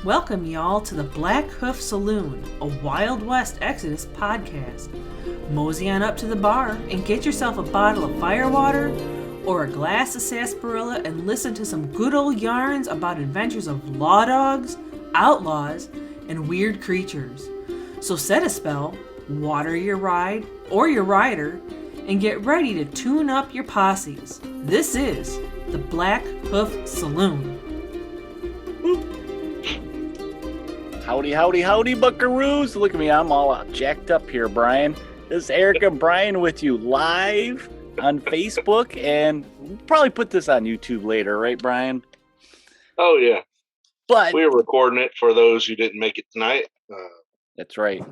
Welcome y'all to the Blackhoof Saloon, a Wild West Exodus podcast. Mosey on up to the bar and get yourself a bottle of firewater or a glass of sarsaparilla and listen to some good old yarns about adventures of law dogs, outlaws, and weird creatures. So set a spell, water your ride or your rider, and get ready to tune up your posses. This is the Blackhoof Saloon. Howdy, howdy, howdy, Buckaroos. Look at me, I'm all jacked up here, Brian. This is Eric and Brian with you live on Facebook, and we'll probably put this on YouTube later, right, Brian? Oh, yeah. But we're recording it for those who didn't make it tonight. That's right,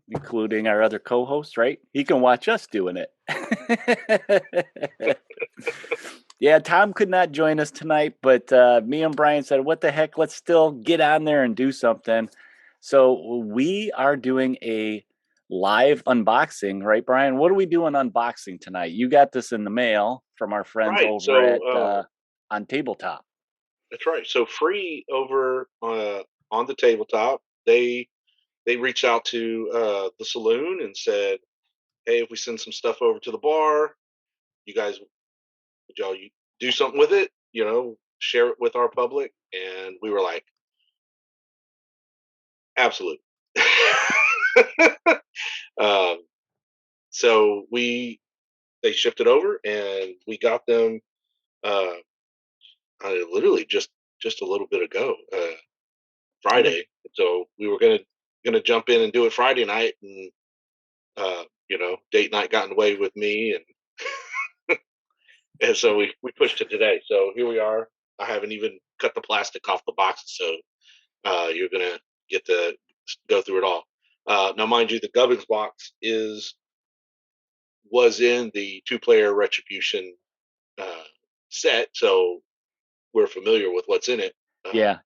including our other co-host, right? He can watch us doing it. Yeah, Tom could not join us tonight, but me and Brian said, what the heck, let's still get on there and do something. So we are doing a live unboxing, right, Brian? What are we doing unboxing tonight? You got this in the mail from our friends over at on Tabletop. That's right. So Free over on the Tabletop, they reached out to the saloon and said, hey, if we send some stuff over to the bar, you guys, would y'all do something with it? You know, share it with our public. And we were like, absolutely. So they shipped it over, and we got them literally just a little bit ago, Friday. So we were gonna jump in and do it Friday night, and date night got in the way with me, and and so we pushed it today. So here we are. I haven't even cut the plastic off the boxes, so you're gonna get to go through it all. Now, mind you, the Gubins box was in the 2-player Retribution set, so we're familiar with what's in it. Yeah.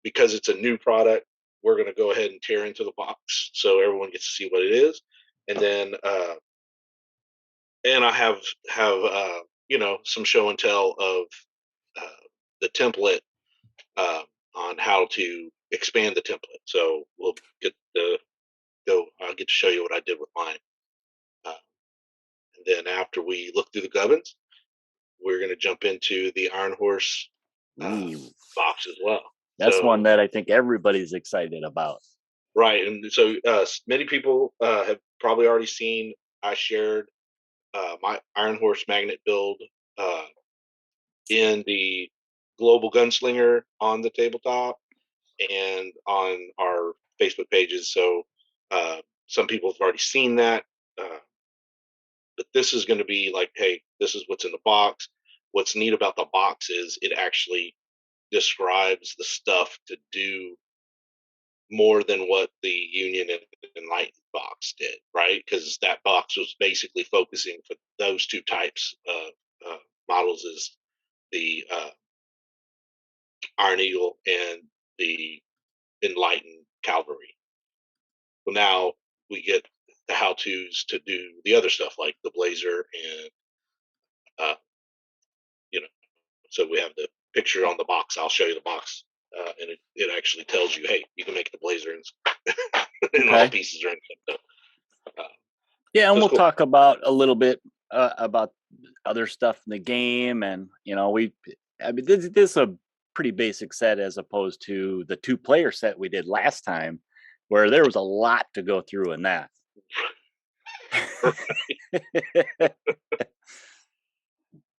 Because it's a new product, we're going to go ahead and tear into the box so everyone gets to see what it is, and then and I have some show and tell of the template on how to expand the template. So we'll get I'll get to show you what I did with mine. And then after we look through the Gubbins, we're going to jump into the Iron Horse box as well. That's one that I think everybody's excited about. Right. And so many people have probably already seen, I shared my Iron Horse magnet build in the Global Gunslinger on the Tabletop and on our Facebook pages. So some people have already seen that. But this is going to be like, hey, this is what's in the box. What's neat about the box is it actually describes the stuff to do more than what the Union and Enlightened box did, right? Because that box was basically focusing for those two types of models, is the Iron Eagle and the Enlightened Cavalry. Well, now we get the how-tos to do the other stuff like the Blazer and so we have the picture on the box. I'll show you the box, and it actually tells you, hey, you can make the Blazer in all pieces or anything. So, yeah, and we'll talk about a little bit about other stuff in the game, and this is a pretty basic set as opposed to the 2-player set we did last time, where there was a lot to go through in that.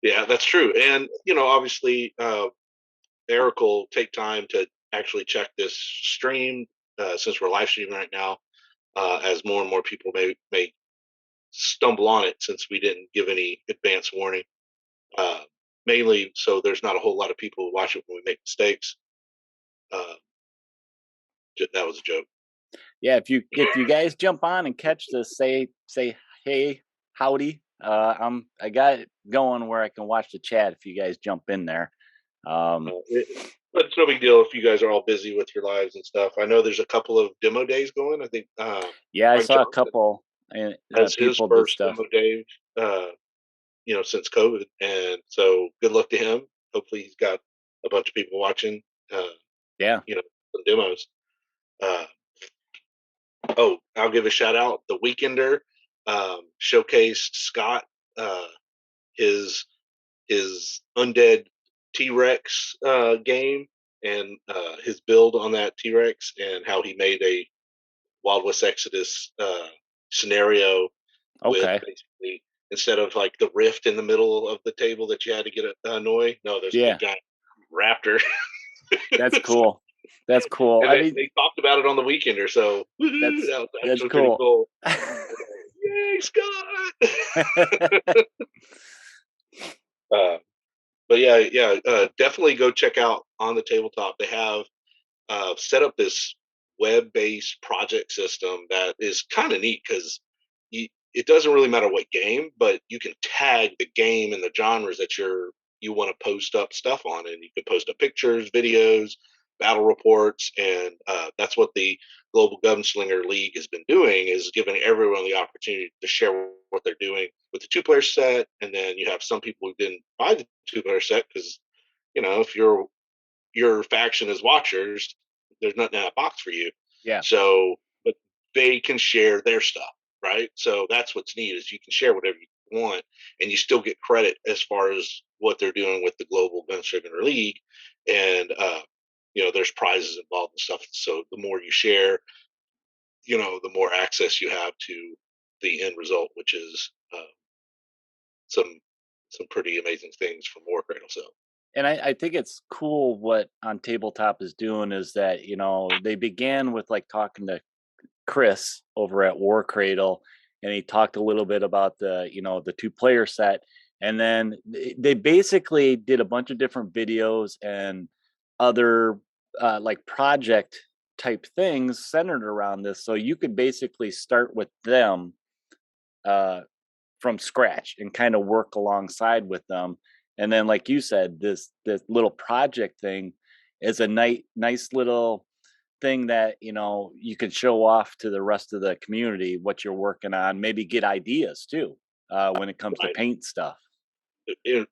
Yeah, that's true. And, obviously, Eric will take time to actually check this stream since we're live streaming right now, as more and more people may stumble on it since we didn't give any advance warning. Mainly so there's not a whole lot of people who watch it when we make mistakes. That was a joke. Yeah, if you guys jump on and catch this, say hey, howdy. I got it going where I can watch the chat if you guys jump in there. But it's no big deal if you guys are all busy with your lives and stuff. I know there's a couple of demo days going. I think. Yeah, I saw a couple. That's his first demo day, since COVID, and so good luck to him. Hopefully, he's got a bunch of people watching. Yeah. Some demos. I'll give a shout out. The Weekender showcased Scott, his undead T-Rex game, and his build on that T-Rex, and how he made a Wild West Exodus scenario with Okay. basically, instead of like the rift in the middle of the table that you had to get Annoy, no, there's a Yeah. big giant raptor. That's cool. That's cool. And I mean, they talked about it on the Weekender, so that was that's actually pretty cool. cool. Yay, Scott! But yeah, definitely go check out On the Tabletop. They have set up this web-based project system that is kind of neat, because it doesn't really matter what game, but you can tag the game and the genres that you want to post up stuff on, and you can post up pictures, videos, battle reports, and that's what the Global Gunslinger League has been doing, is giving everyone the opportunity to share what they're doing with the two-player set. And then you have some people who didn't buy the two-player set because, if your faction is Watchers, there's nothing in that box for you. Yeah. So, but they can share their stuff, right? So that's what's neat, is you can share whatever you want, and you still get credit as far as what they're doing with the Global Gunslinger League. And there's prizes involved and stuff. So the more you share, the more access you have to the end result, which is some pretty amazing things from War Cradle. So. And I think it's cool what On Tabletop is doing is that, they began with like talking to Chris over at War Cradle, and he talked a little bit about the two-player set. And then they basically did a bunch of different videos and other like project type things centered around this. So you could basically start with them from scratch and kind of work alongside with them. And then, like you said, this little project thing is a nice little thing that you can show off to the rest of the community what you're working on. Maybe get ideas too when it comes to Right. paint stuff.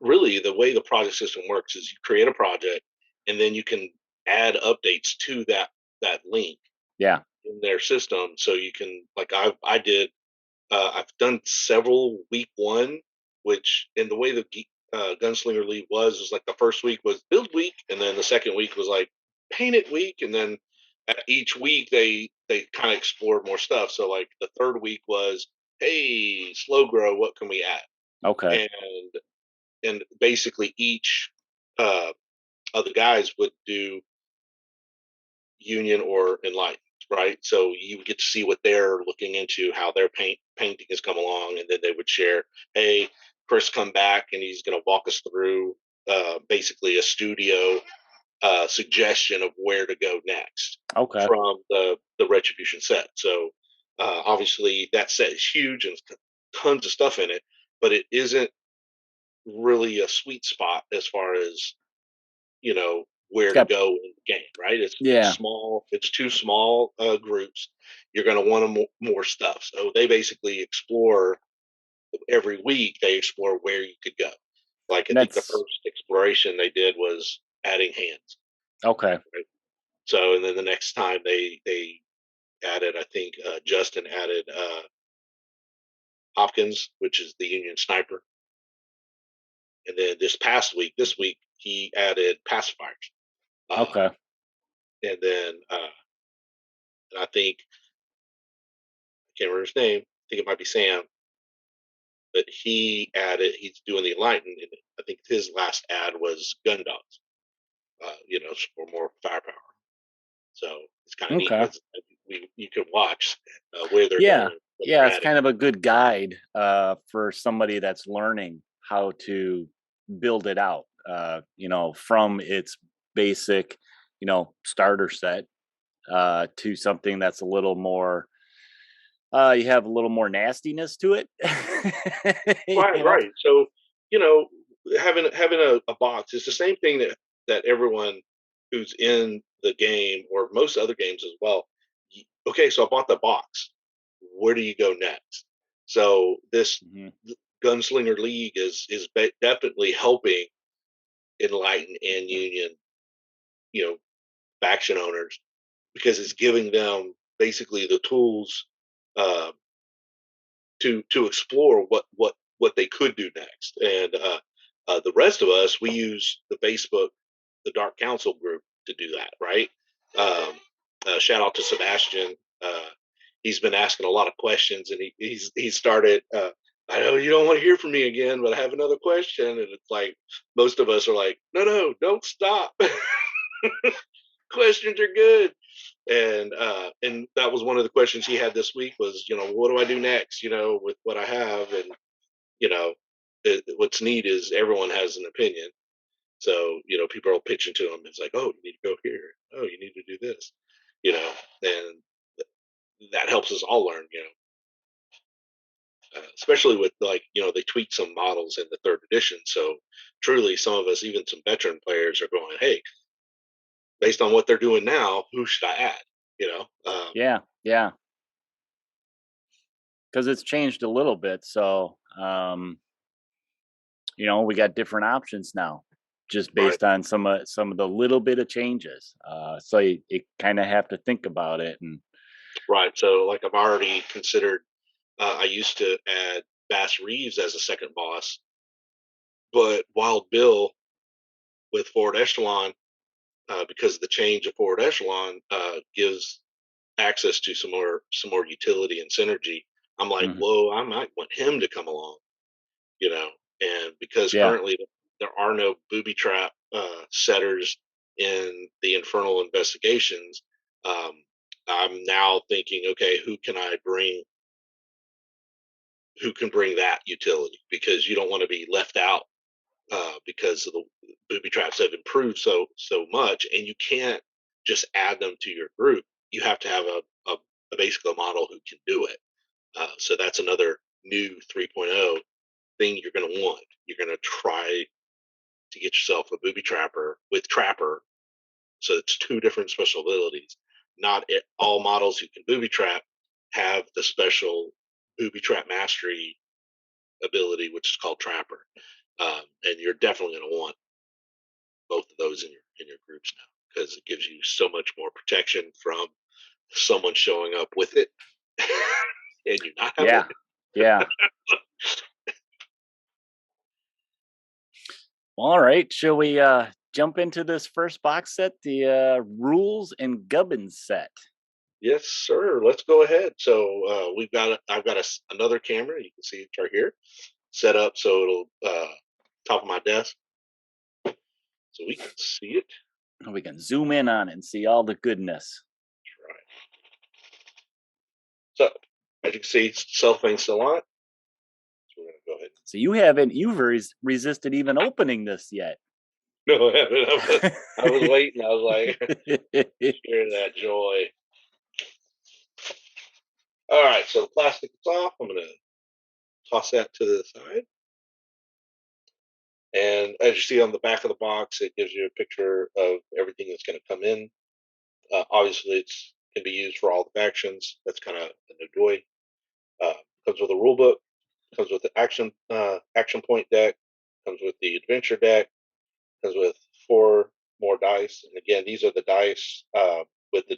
Really, the way the project system works is you create a project, and then you can add updates to that link. Yeah. In their system, so you can, like, I've done several week one, which, in the way the Gunslinger League was like the first week was build week, and then the second week was like paint it week, and then at each week they kind of explored more stuff. So like the third week was, hey, slow grow, what can we add? Okay. And basically each of the guys would do Union or Enlightened, right? So you get to see what they're looking into, how their painting has come along, and then they would share, hey, Chris come back and he's going to walk us through basically a studio suggestion of where to go next. Okay. From the Retribution set. So obviously that set is huge and tons of stuff in it, but it isn't really a sweet spot as far as where to go in the game, right? It's small. It's two small groups. You're going to want more stuff. So they basically explore every week. They explore where you could go. Like, I think the first exploration they did was adding hands. Okay. Right? So, and then the next time they added, I think Justin added Hopkins, which is the Union sniper. And then this week, he added pacifiers. Okay. And then I think, I can't remember his name. I think it might be Sam. But he's doing the Enlightened. And I think his last ad was gun dogs, for more firepower. So it's kind of neat because you can watch where they're going. Yeah, it's kind of a good guide for somebody that's learning how to build it out, from its basic, starter set to something that's a little more, you have a little more nastiness to it. Right. So, having a box is the same thing that everyone who's in the game, or most other games as well. Okay, so I bought the box. Where do you go next? So this Gunslinger League is definitely helping Enlighten and Union, faction owners, because it's giving them basically the tools to explore what they could do next. And the rest of us, we use the Facebook, the Dark Council group to do that, right? Shout out to Sebastian. He's been asking a lot of questions, and he started. I know you don't want to hear from me again, but I have another question, and it's like most of us are like, no, don't stop. Questions are good. And that was one of the questions he had this week was, what do I do next, with what I have? And what's neat is everyone has an opinion. So people are pitching to him. It's like, oh, you need to go here. Oh, you need to do this. And that helps us all learn. Especially with they tweak some models in the third edition. So truly, some of us, even some veteran players, are going, hey, based on what they're doing now, who should I add? Yeah. Because it's changed a little bit. So, we got different options now, just based on some of the little bit of changes. So you kind of have to think about it. And right. So like I've already considered, I used to add Bass Reeves as a second boss, but Wild Bill with Forward Echelon, because the change of Forward Echelon gives access to some more utility and synergy. I'm like, whoa, I might want him to come along, and because currently there are no booby trap setters in the Infernal Investigations, I'm now thinking, okay, who can bring that utility, because you don't want to be left out, because the booby traps have improved so much, and you can't just add them to your group. You have to have a basically a model who can do it. So that's another new 3.0 thing you're going to want. You're going to try to get yourself a booby trapper with trapper. So it's two different special abilities. Not all models who can booby trap have the special booby trap mastery ability, which is called trapper. And you're definitely going to want both of those in your groups now, because it gives you so much more protection from someone showing up with it and you not having it. Yeah. All right, shall we jump into this first box set, the Rules and Gubins set? Yes, sir. Let's go ahead. So I've got another camera. You can see it right here, set up so it'll top of my desk, so we can see it. We can zoom in on it and see all the goodness. That's right. So as you can see, cellophane still on. So we're gonna go ahead. So you've resisted even opening this yet. No, I haven't. I was waiting. I was like, share that joy. All right, so the plastic is off. I'm going to toss that to the side. And as you see on the back of the box, it gives you a picture of everything that's going to come in. Obviously, it can be used for all the factions. That's kind of the joy. Comes with a rule book. Comes with the action point deck. Comes with the adventure deck. Comes with 4 more dice. And again, these are the dice with the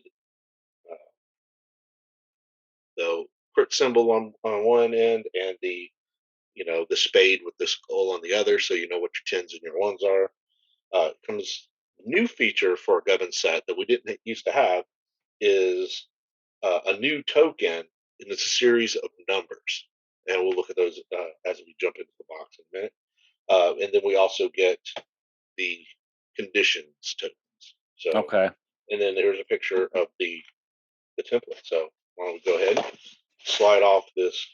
crit symbol on one end, and the spade with the skull on the other, so you know what your 10s and your 1s are. Comes new feature for a Gubin set that we didn't used to have is a new token, and it's a series of numbers. And we'll look at those as we jump into the box in a minute. And then we also get the conditions tokens. So okay. And then there's a picture of the template. So why don't we go ahead and slide off this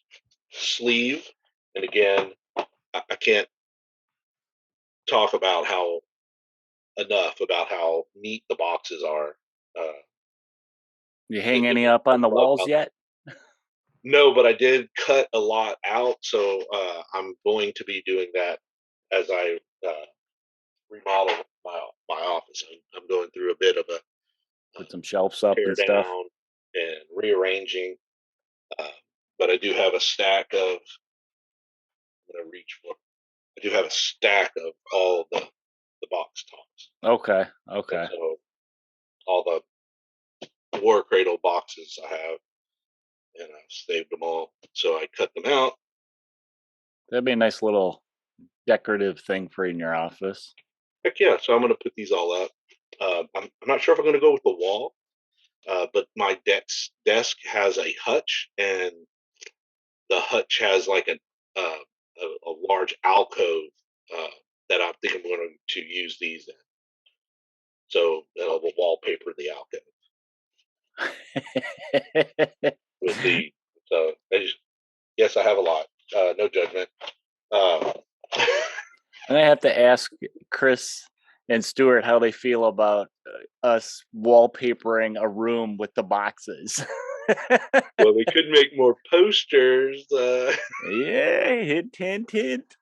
sleeve. And again, I can't talk about how neat the boxes are. You hang any up on the walls yet? No, but I did cut a lot out, so I'm going to be doing that as I remodel my office. I'm going through a bit of a put some shelves up and stuff and rearranging. But I do have a stack of. I'm going to reach for. I do have a stack of all the box tops. Okay. So all the War Cradle boxes I have, and I saved them all. So I cut them out. That'd be a nice little decorative thing for in your office. Heck yeah! So I'm going to put these all up. I'm not sure if I'm going to go with the wall, but my desk has a hutch, and the hutch has like a large alcove that I think I'm going to use these in. So that'll wallpaper the alcove with the. So yes, I have a lot. No judgment. And I have to ask Chris and Stuart how they feel about us wallpapering a room with the boxes. Well, we could make more posters. Yeah, hint, hint, hint.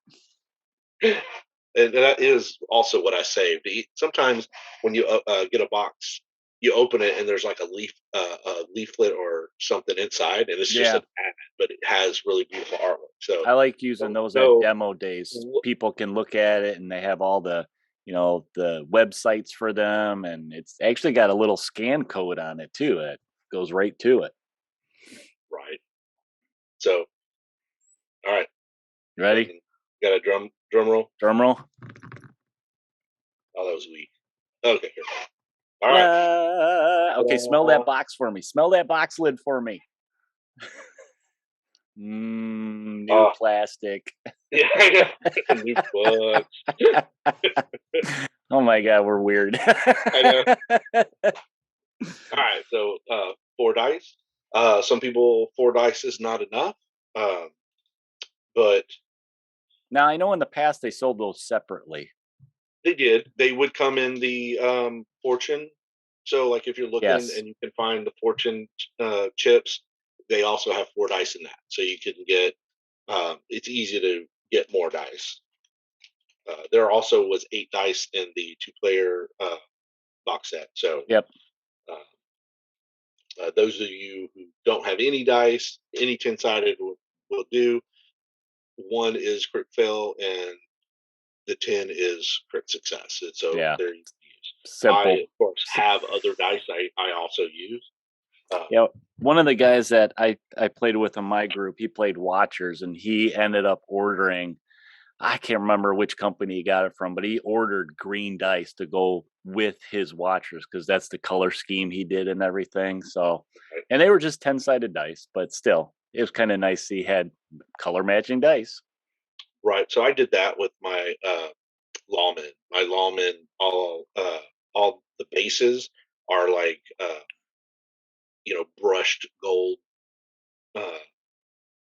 And that is also what I saved. Sometimes when you get a box, you open it and there's like a leaflet or something inside, and it's just an ad, but it has really beautiful artwork. So I like using those at demo days. People can look at it, and they have all the the websites for them, and it's actually got a little scan code on it too. It goes right to it. Right. So, all right. You ready? Got a drum roll? Drum roll. Oh, that was weak. Okay, here. All right. Okay, smell that box for me. Smell that box lid for me. New plastic. Yeah, new box. Oh my god, we're weird. I know. All right, so 4 dice. Some people 4 dice is not enough, but now I know in the past they sold those separately. They did. They would come in the fortune. So, like if you're looking and you can find the fortune chips, they also have 4 dice in that, so you can get. It's easy to get more dice. There also was 8 dice in the 2-player box set. So, yep. Those of you who don't have any dice, any 10-sided will do. 1 is crit fail, and the 10 is crit success. And so they're easy to use. Simple. I, of course, have other dice I also use. One of the guys that I played with in my group, he played Watchers, and he ended up ordering, I can't remember which company he got it from, but he ordered green dice to go with his Watchers because that's the color scheme he did and everything. So, and they were just 10-sided dice, but still, it was kind of nice he had color matching dice. Right. So I did that with my lawmen. My lawmen, all the bases are like brushed gold.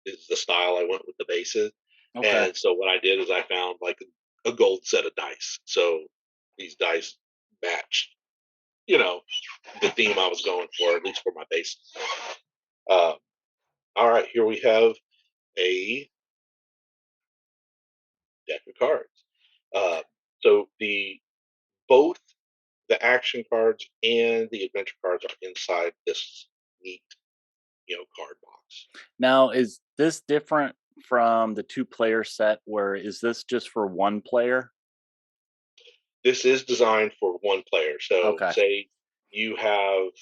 Is the style I went with the bases. Okay. And so what I did is I found like a gold set of dice. So these dice matched, the theme I was going for, at least for my bases. All right, here we have a deck of cards. So both the action cards and the adventure cards are inside this neat, card box. Now, is this different from the 2-player set, where is this just for 1 player? This is designed for 1 player. So say you have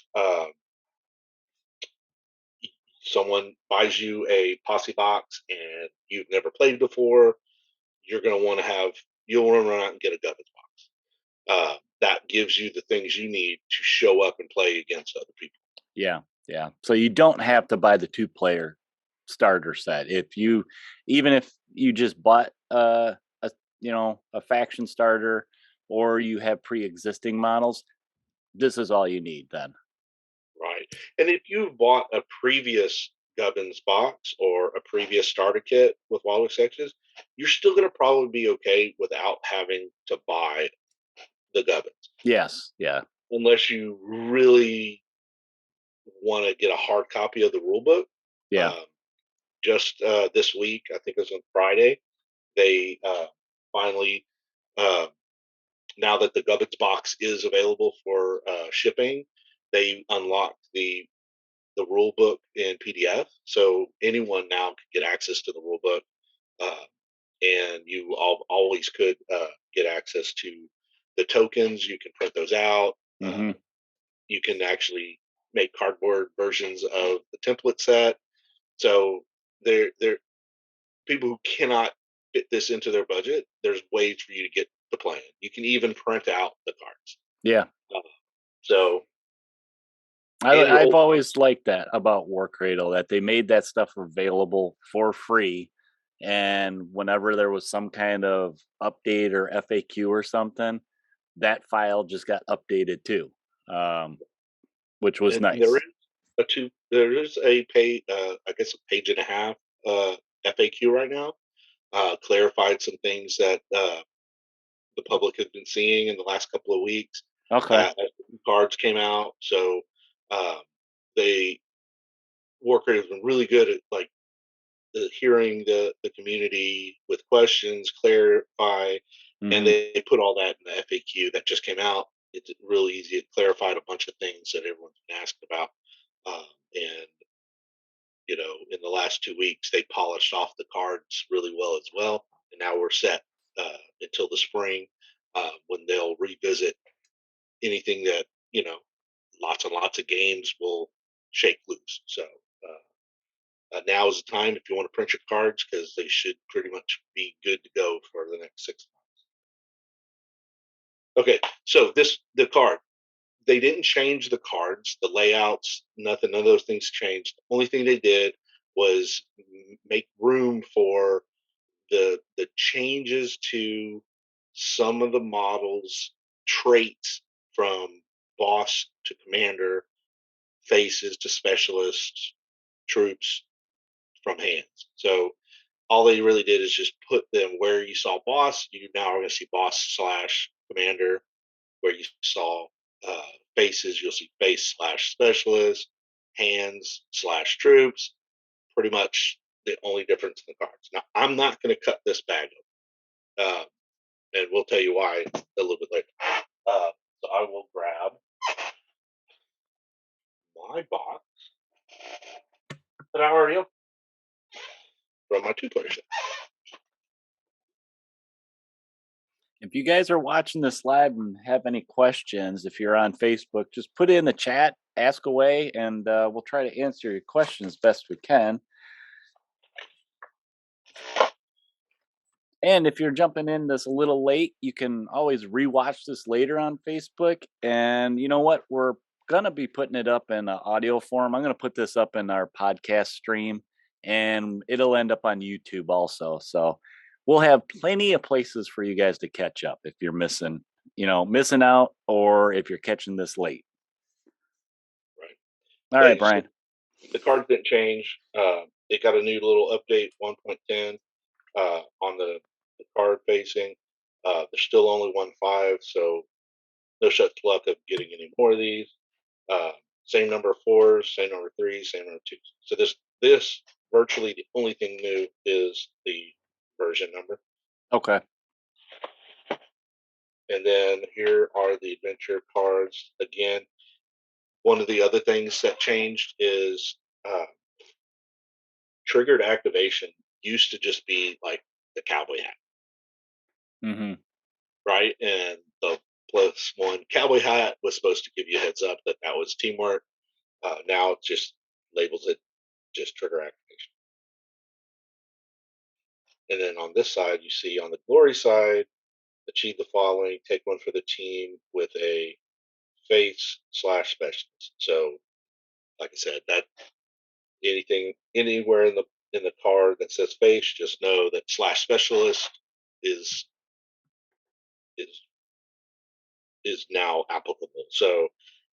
someone buys you a posse box and you've never played before, you'll want to run out and get a Gubins box. That gives you the things you need to show up and play against other people. Yeah. So you don't have to buy the 2-player starter set. Even if you just bought a faction starter, or you have pre-existing models, this is all you need then. Right. And if you bought a previous Gubins box or a previous starter kit with WWX, you're still going to probably be okay without having to buy the Gubins. Yes. Yeah. Unless you really want to get a hard copy of the rule book. Yeah. Just this week, I think it was on Friday, they finally, now that the Gubins box is available for shipping, they unlocked the rule book in PDF, so anyone now can get access to the rule book, and you always could get access to the tokens. You can print those out. Mm-hmm. you can actually make cardboard versions of the template set. So they're people who cannot fit this into their budget. There's ways for you to get the plan. You can even print out the cards. Yeah. So and your I've old always liked that about War Cradle, that they made that stuff available for free. And whenever there was some kind of update or FAQ or something, that file just got updated too, which was and there nice. is there is a page, I guess a page and a half FAQ right now, clarified some things that the public has been seeing in the last couple of weeks Okay. as the cards came out. So um, they Warcraft has been really good at like hearing the community with questions, clarify, and Hmm. they put all that in the FAQ that just came out. It's really easy. It clarified a bunch of things that everyone's been asking about, and in the last 2 weeks, they polished off the cards really well as well. And now we're set until the spring when they'll revisit anything that, lots and lots of games will shake loose. So now is the time if you want to print your cards because they should pretty much be good to go for the next 6 months. Okay, so the card. They didn't change the cards, the layouts, nothing. None of those things changed. The only thing they did was make room for the changes to some of the models' traits from boss to commander, faces to specialists, troops from hands. So all they really did is just put them where you saw boss. You now are going to see boss slash commander. Where you saw faces, you'll see face slash specialist, hands slash troops. Pretty much the only difference in the cards. Now, I'm not going to cut this bag up, and we'll tell you why a little bit later. So I will grab my box that I already opened from my two-player set. If you guys are watching this live and have any questions, if you're on Facebook, just put it in the chat, ask away, and we'll try to answer your questions best we can. And if you're jumping in this a little late, you can always rewatch this later on Facebook. And you know what? We're going to be putting it up in audio form. I'm going to put this up in our podcast stream, and it'll end up on YouTube also. So we'll have plenty of places for you guys to catch up if you're missing out, or if you're catching this late. Right. All right, Brian. So the cards didn't change. It got a new little update 1.10 on the card facing. There's still only 1.5, so no such luck of getting any more of these. Same number of fours, same number of threes, same number of twos. So this virtually the only thing new is the version number. Okay. And then here are the adventure cards. Again, one of the other things that changed is triggered activation used to just be like the cowboy hat, Mm-hmm. right? And the +1 cowboy hat was supposed to give you a heads up that was teamwork. Now it just labels it just trigger activation. And then on this side, you see on the glory side, achieve the following: take one for the team with a face slash specialist. So, like I said, that anything anywhere in the card that says face, just know that slash specialist is is is now applicable. So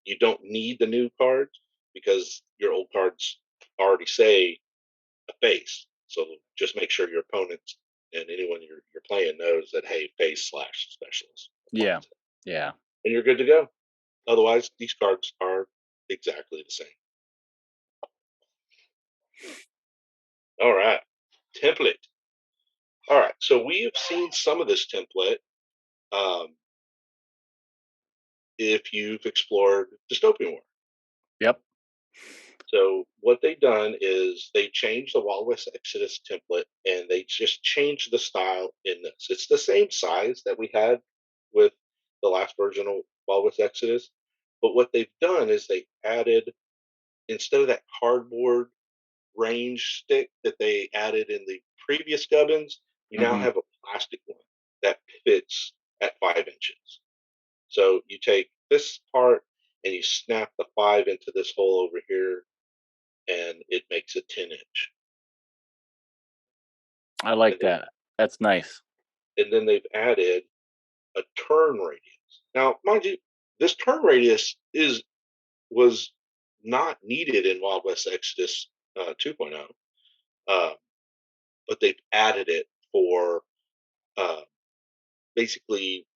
you don't need the new cards because your old cards already say a face. So just make sure your opponents and anyone you're playing knows that hey, face slash specialist. Yeah. Yeah. And you're good to go. Otherwise, these cards are exactly the same. All right, template. All right, so we have seen some of this template if you've explored Dystopian War. Yep. So what they've done is they changed the Wild West Exodus template and they just changed the style in this. It's the same size that we had with the last version of Wild West Exodus, But what they've done is they added, instead of that cardboard range stick that they added in the previous Gubbins, you now Mm-hmm. have a plastic one that fits at 5 inches. So you take this part and you snap the 5 into this hole over here, and it makes a 10 inch. I like And then, that. That's nice. and then they've added a turn radius. Now, mind you, this turn radius was not needed in Wild West Exodus 2.0, but they've added it for uh, basically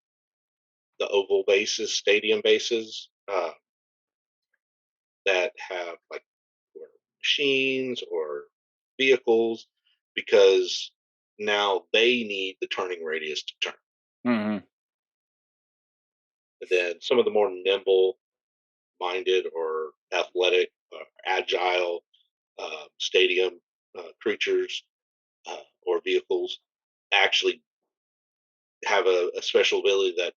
the oval bases, stadium bases that have like or machines or vehicles, because now they need the turning radius to turn. Mm-hmm. And then some of the more nimble minded or athletic, agile stadium creatures or vehicles actually have a special ability that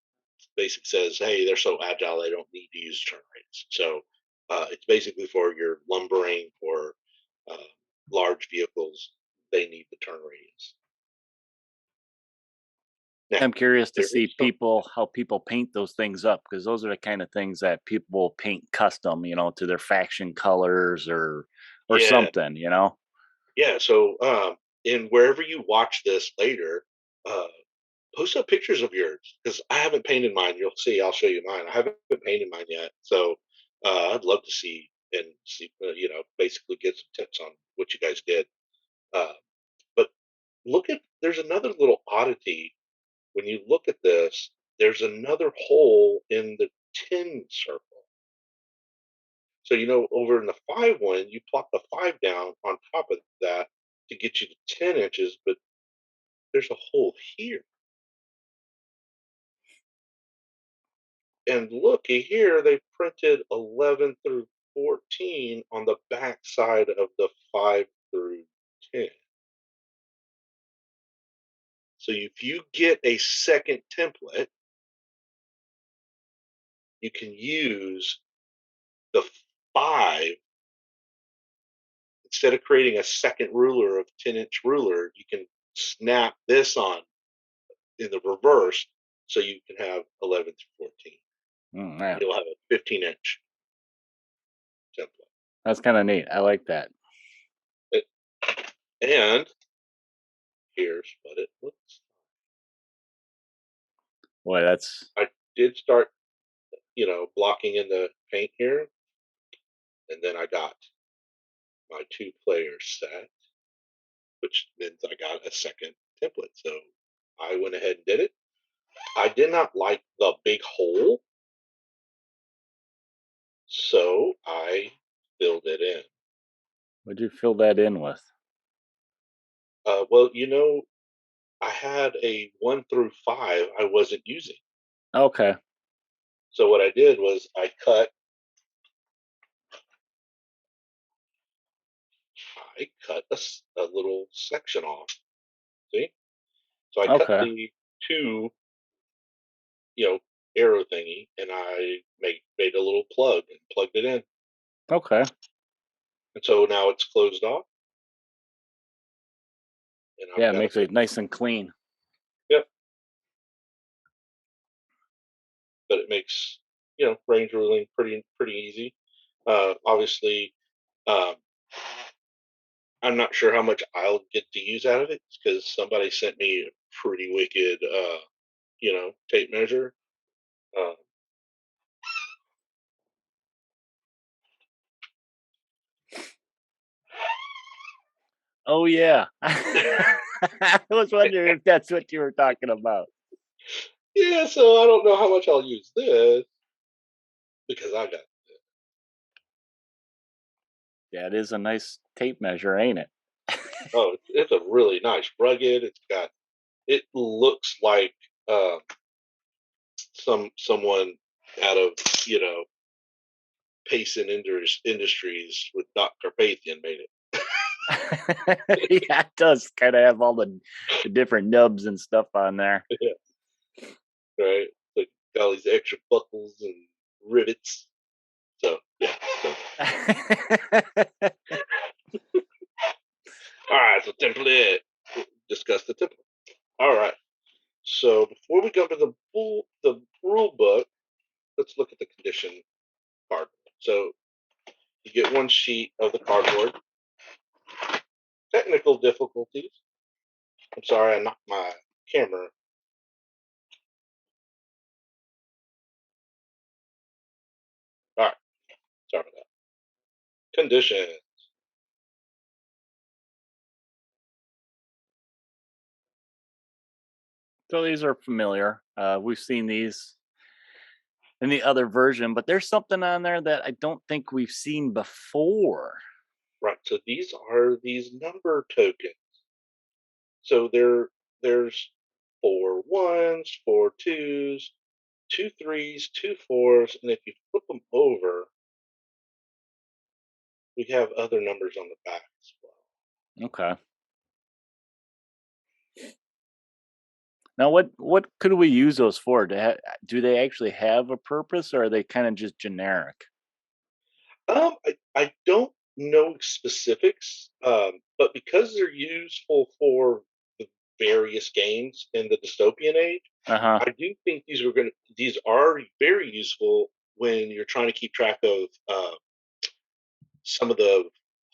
basically says, "Hey, they're so agile they don't need to use turn radius." So it's basically for your lumbering or uh, large vehicles. They need the turn radius. Now I'm curious to there see is some, how people paint those things up, because those are the kind of things that people will paint custom, to their faction colors or yeah, something, you know. yeah. So in wherever you watch this later, uh, post up pictures of yours, because I haven't painted mine. You'll see. I'll show you mine. I haven't painted mine yet, so I'd love to see and see. Basically get some tips on what you guys did. Uh, but look at there's another little oddity when you look at this. There's another hole in the 10 circle. So over in the 5 one, you plop the 5 down on top of that to get you to 10 inches, but there's a hole here. And looky here, they printed 11 through 14 on the back side of the 5 through 10. So if you get a second template, you can use the 5. Instead of creating a second ruler of 10-inch ruler, you can snap this on in the reverse, so you can have 11 through 14. Yeah. You'll have a 15-inch template. That's kind of neat. I like that. And here's what it looks Boy, that's like. I did start, blocking in the paint here, and then I got my 2-player set, which means I got a second template. So I went ahead and did it. I did not like the big hole, so I filled it in. what'd you fill that in with? Well, I had a 1 through 5 I wasn't using. Okay. So what I did was I cut a little section off. See? So I cut Okay. the 2, arrow thingy, and I made a little plug and plugged it in. Okay. And so now it's closed off, and I've Yeah, it got a makes it bit. nice and clean. Yep. But it makes range ruling pretty easy. Obviously, um, I'm not sure how much I'll get to use out of it, because somebody sent me a pretty wicked, tape measure. Uh, Oh yeah. I was wondering if that's what you were talking about. yeah, so I don't know how much I'll use this, because I got. Yeah, it is a nice tape measure, ain't it? Oh, it's a really nice rugged. It looks like uh, someone out of Payson Industries with Dr. Pathian made it. Yeah, it does kind of have all the different nubs and stuff on there. Yeah, right. Like got all these extra buckles and rivets. So yeah. So. All right. So template. Discuss the template. All right. So before we go to the rule book, let's look at the condition card. So you get one sheet of the cardboard. Technical difficulties. I'm sorry, I knocked my camera. All right. Sorry about that. Condition. So these are familiar. We've seen these in the other version, but there's something on there that I don't think we've seen before. Right. So these are these number tokens. So there's 4 1s, 4 2s, 2 3s, 2 4s, and if you flip them over, we have other numbers on the back as well. Okay. Now, what could we use those for? Do they actually have a purpose, or are they kind of just generic? I don't know specifics, but because they're useful for the various games in the dystopian age, Uh huh. I do think these are very useful when you're trying to keep track of some of the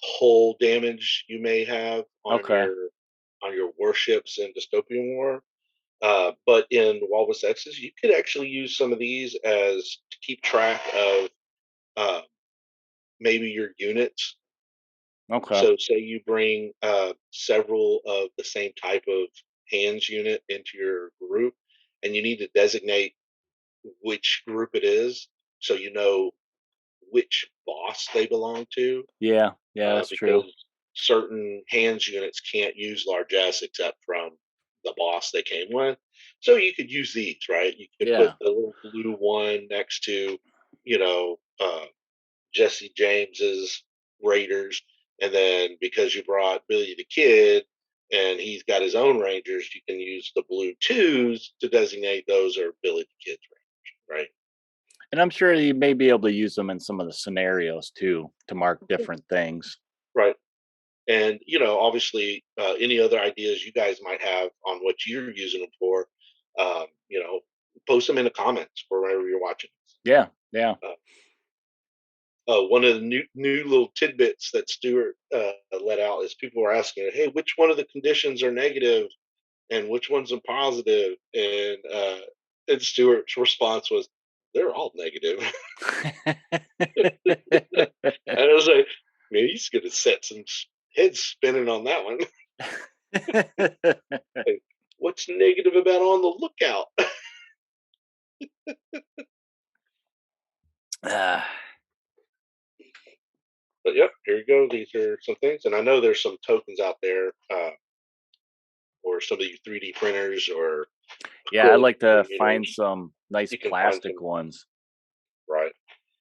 hull damage you may have Okay. on your warships in dystopian war. But in Walrus X's, you could actually use some of these as to keep track of uh, maybe your units. Okay. So, say you bring several of the same type of hands unit into your group, and you need to designate which group it is, so you know which boss they belong to, Yeah. Yeah, that's true. because certain hands units can't use largesse except from the boss they came with. So you could use these, right? You could put Yeah. the little blue one next to, you know, Jesse James's Raiders, and then because you brought Billy the Kid and he's got his own Rangers, you can use the blue twos to designate those are Billy the Kid's Rangers, right? And I'm sure you may be able to use them in some of the scenarios too to mark different things. Right. And obviously, any other ideas you guys might have on what you're using them for, post them in the comments for wherever you're watching. Yeah. Yeah. One of the new little tidbits that Stuart let out is people were asking, "Hey, which one of the conditions are negative, and which ones are positive?" And Stuart's response was, "They're all negative." And I was like, "Man, he's going to set some heads spinning on that one." Like, what's negative about on the lookout? Ah, But yep, here you go. These are some things, and I know there's some tokens out there, or some of you 3D printers or yeah, I'd acrylic like to find painters. some nice You can find plastic some, ones. right?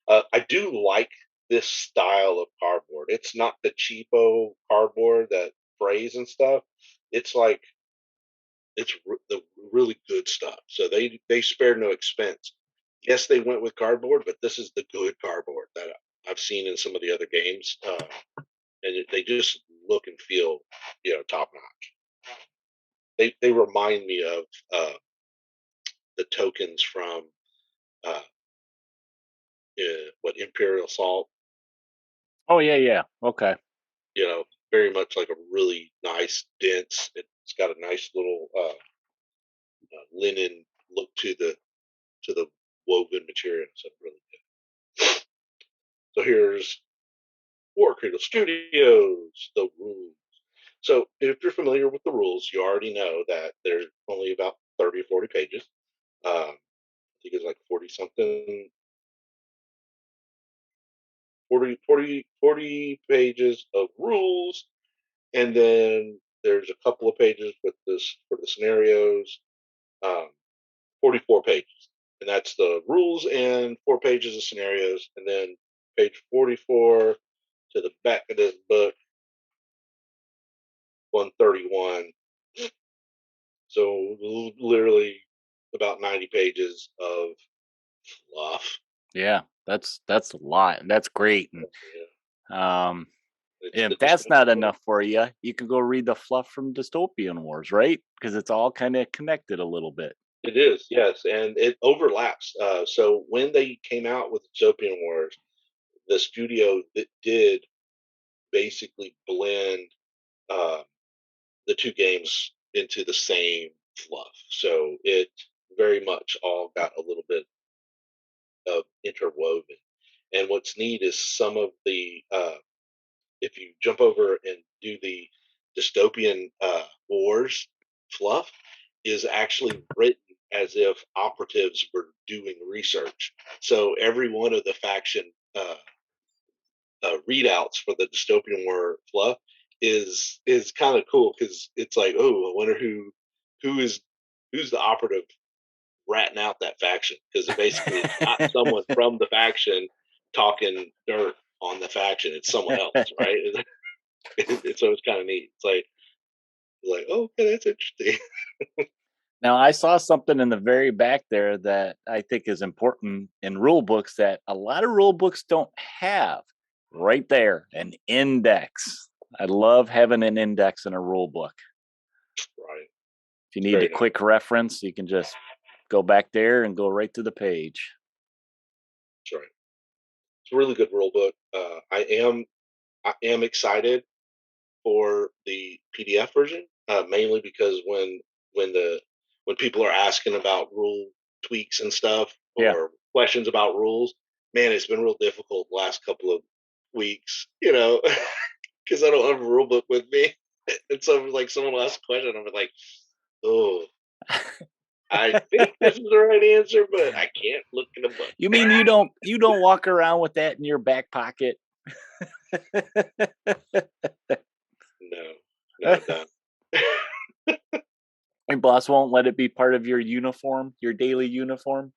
I do like this style of cardboard. It's not the cheapo cardboard that frays and stuff. It's like the really good stuff. So they spared no expense. Yes, they went with cardboard, but this is the good cardboard that I've seen in some of the other games, and they just look and feel, top notch. They remind me of the tokens from uh, what Imperial Salt. Oh yeah, yeah. Okay. Very much like a really nice, dense. It's got a nice little linen look to the woven material. So really good. So here's War Cradle Studios, the rules. So if you're familiar with the rules, you already know that there's only about 30 or 40 pages. I think it's like 40 something, 40 pages of rules. And then there's a couple of pages with this for the scenarios, um, 44 pages. And that's the rules and 4 pages of scenarios. And then page 44 to the back of this book, 131. So literally about 90 pages of fluff. Yeah, That's a lot, and that's great. And Yeah. It's if the that's not dystopian. enough for you, you can go read the fluff from Dystopian Wars, right? Because it's all kind of connected a little bit. It is, yes, and it overlaps. So when they came out with Dystopian Wars, the studio that did basically blend uh, the two games into the same fluff. So it very much all got a little bit of interwoven. And what's neat is some of the if you jump over and do the dystopian wars fluff, is actually written as if operatives were doing research. So every one of the faction readouts for the dystopian war fluff is kind of cool because it's like, oh, I wonder who is who's the operative ratting out that faction, because it basically is not someone from the faction talking dirt on the faction. It's someone else, right? So it's kind of neat. It's like, oh, okay, that's interesting. Now, I saw something in the very back there that I think is important in rule books that a lot of rule books don't have. Right there, an index. I love having an index in a rule book. Right. If you It's need a very nice. quick reference, you can just go back there and go right to the page. That's right. It's a really good rule book. I am excited for the PDF version, mainly because when people are asking about rule tweaks and stuff Yeah. or questions about rules, man, it's been real difficult the last couple of weeks, because I don't have a rule book with me, and so like someone will ask a question, I'm like, oh, I think this is the right answer, but I can't look in the book. You mean you don't walk around with that in your back pocket? No, no, no. Your boss won't let it be part of your uniform, your daily uniform?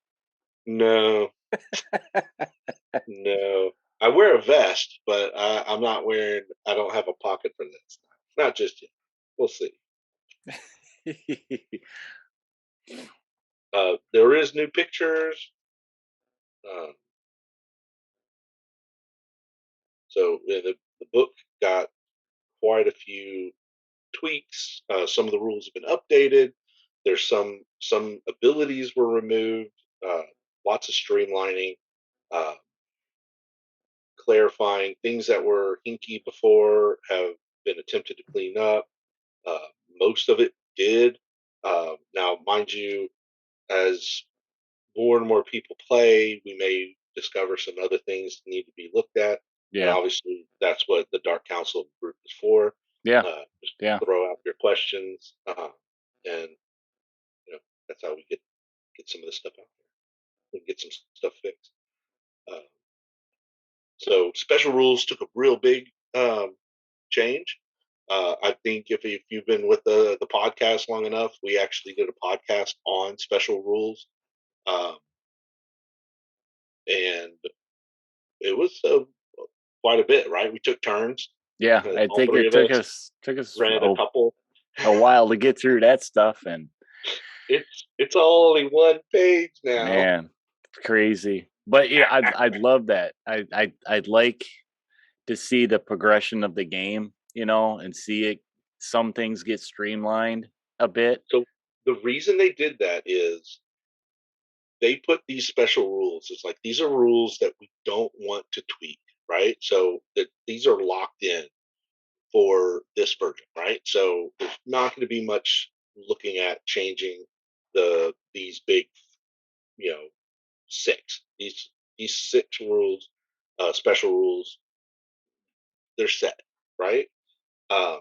No, no. I wear a vest, but I'm not wearing. I don't have a pocket for this. Not just yet. We'll see. There is new pictures. Um, so the book got quite a few tweaks. Some of the rules have been updated. There's some abilities were removed. Uh, Lots of streamlining, uh, clarifying things that were hinky before have been attempted to clean up. Uh, Most of it did. Now, mind you, as more and more people play, we may discover some other things that need to be looked at. And Yeah. obviously, that's what the Dark Council group is for. Yeah. Just Yeah. throw out your questions, and that's how we get some of this stuff out there. We can get some stuff fixed. Uh, so special rules took a real big change. I think if you've been with the podcast long enough, we actually did a podcast on special rules, um, and it was quite a bit. Right, we took turns. Yeah. I All think three it of us took us read a couple. a while to get through that stuff, and It's only one page now. man, it's crazy. But yeah, I'd love that. I'd like to see the progression of the game, and see it. Some things get streamlined a bit. So the reason they did that is they put these special rules. It's like these are rules that we don't want to tweak, right? So that these are locked in for this version, right? So there's not going to be much looking at changing these big, you know, these six rules, special rules. They're set, right? Um,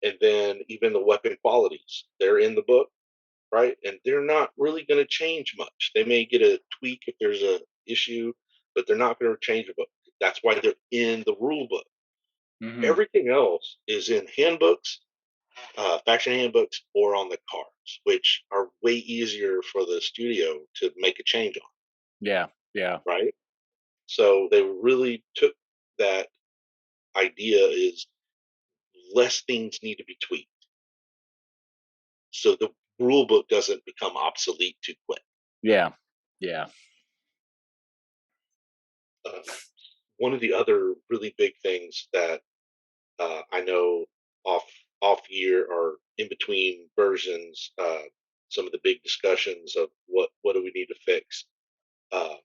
and then even the weapon qualities, they're in the book, right? And they're not really going to change much. They may get a tweak if there's a issue, but they're not going to change the book. That's why they're in the rule book. Mm-hmm. Everything else is in handbooks, faction handbooks, or on the cards, which are way easier for the studio to make a change on. Yeah. Yeah. Right. So they really took that idea is less things need to be tweaked. So the rule book doesn't become obsolete too quick. Yeah. Yeah. one of the other really big things that I know off year or in between versions, some of the big discussions of what do we need to fix uh,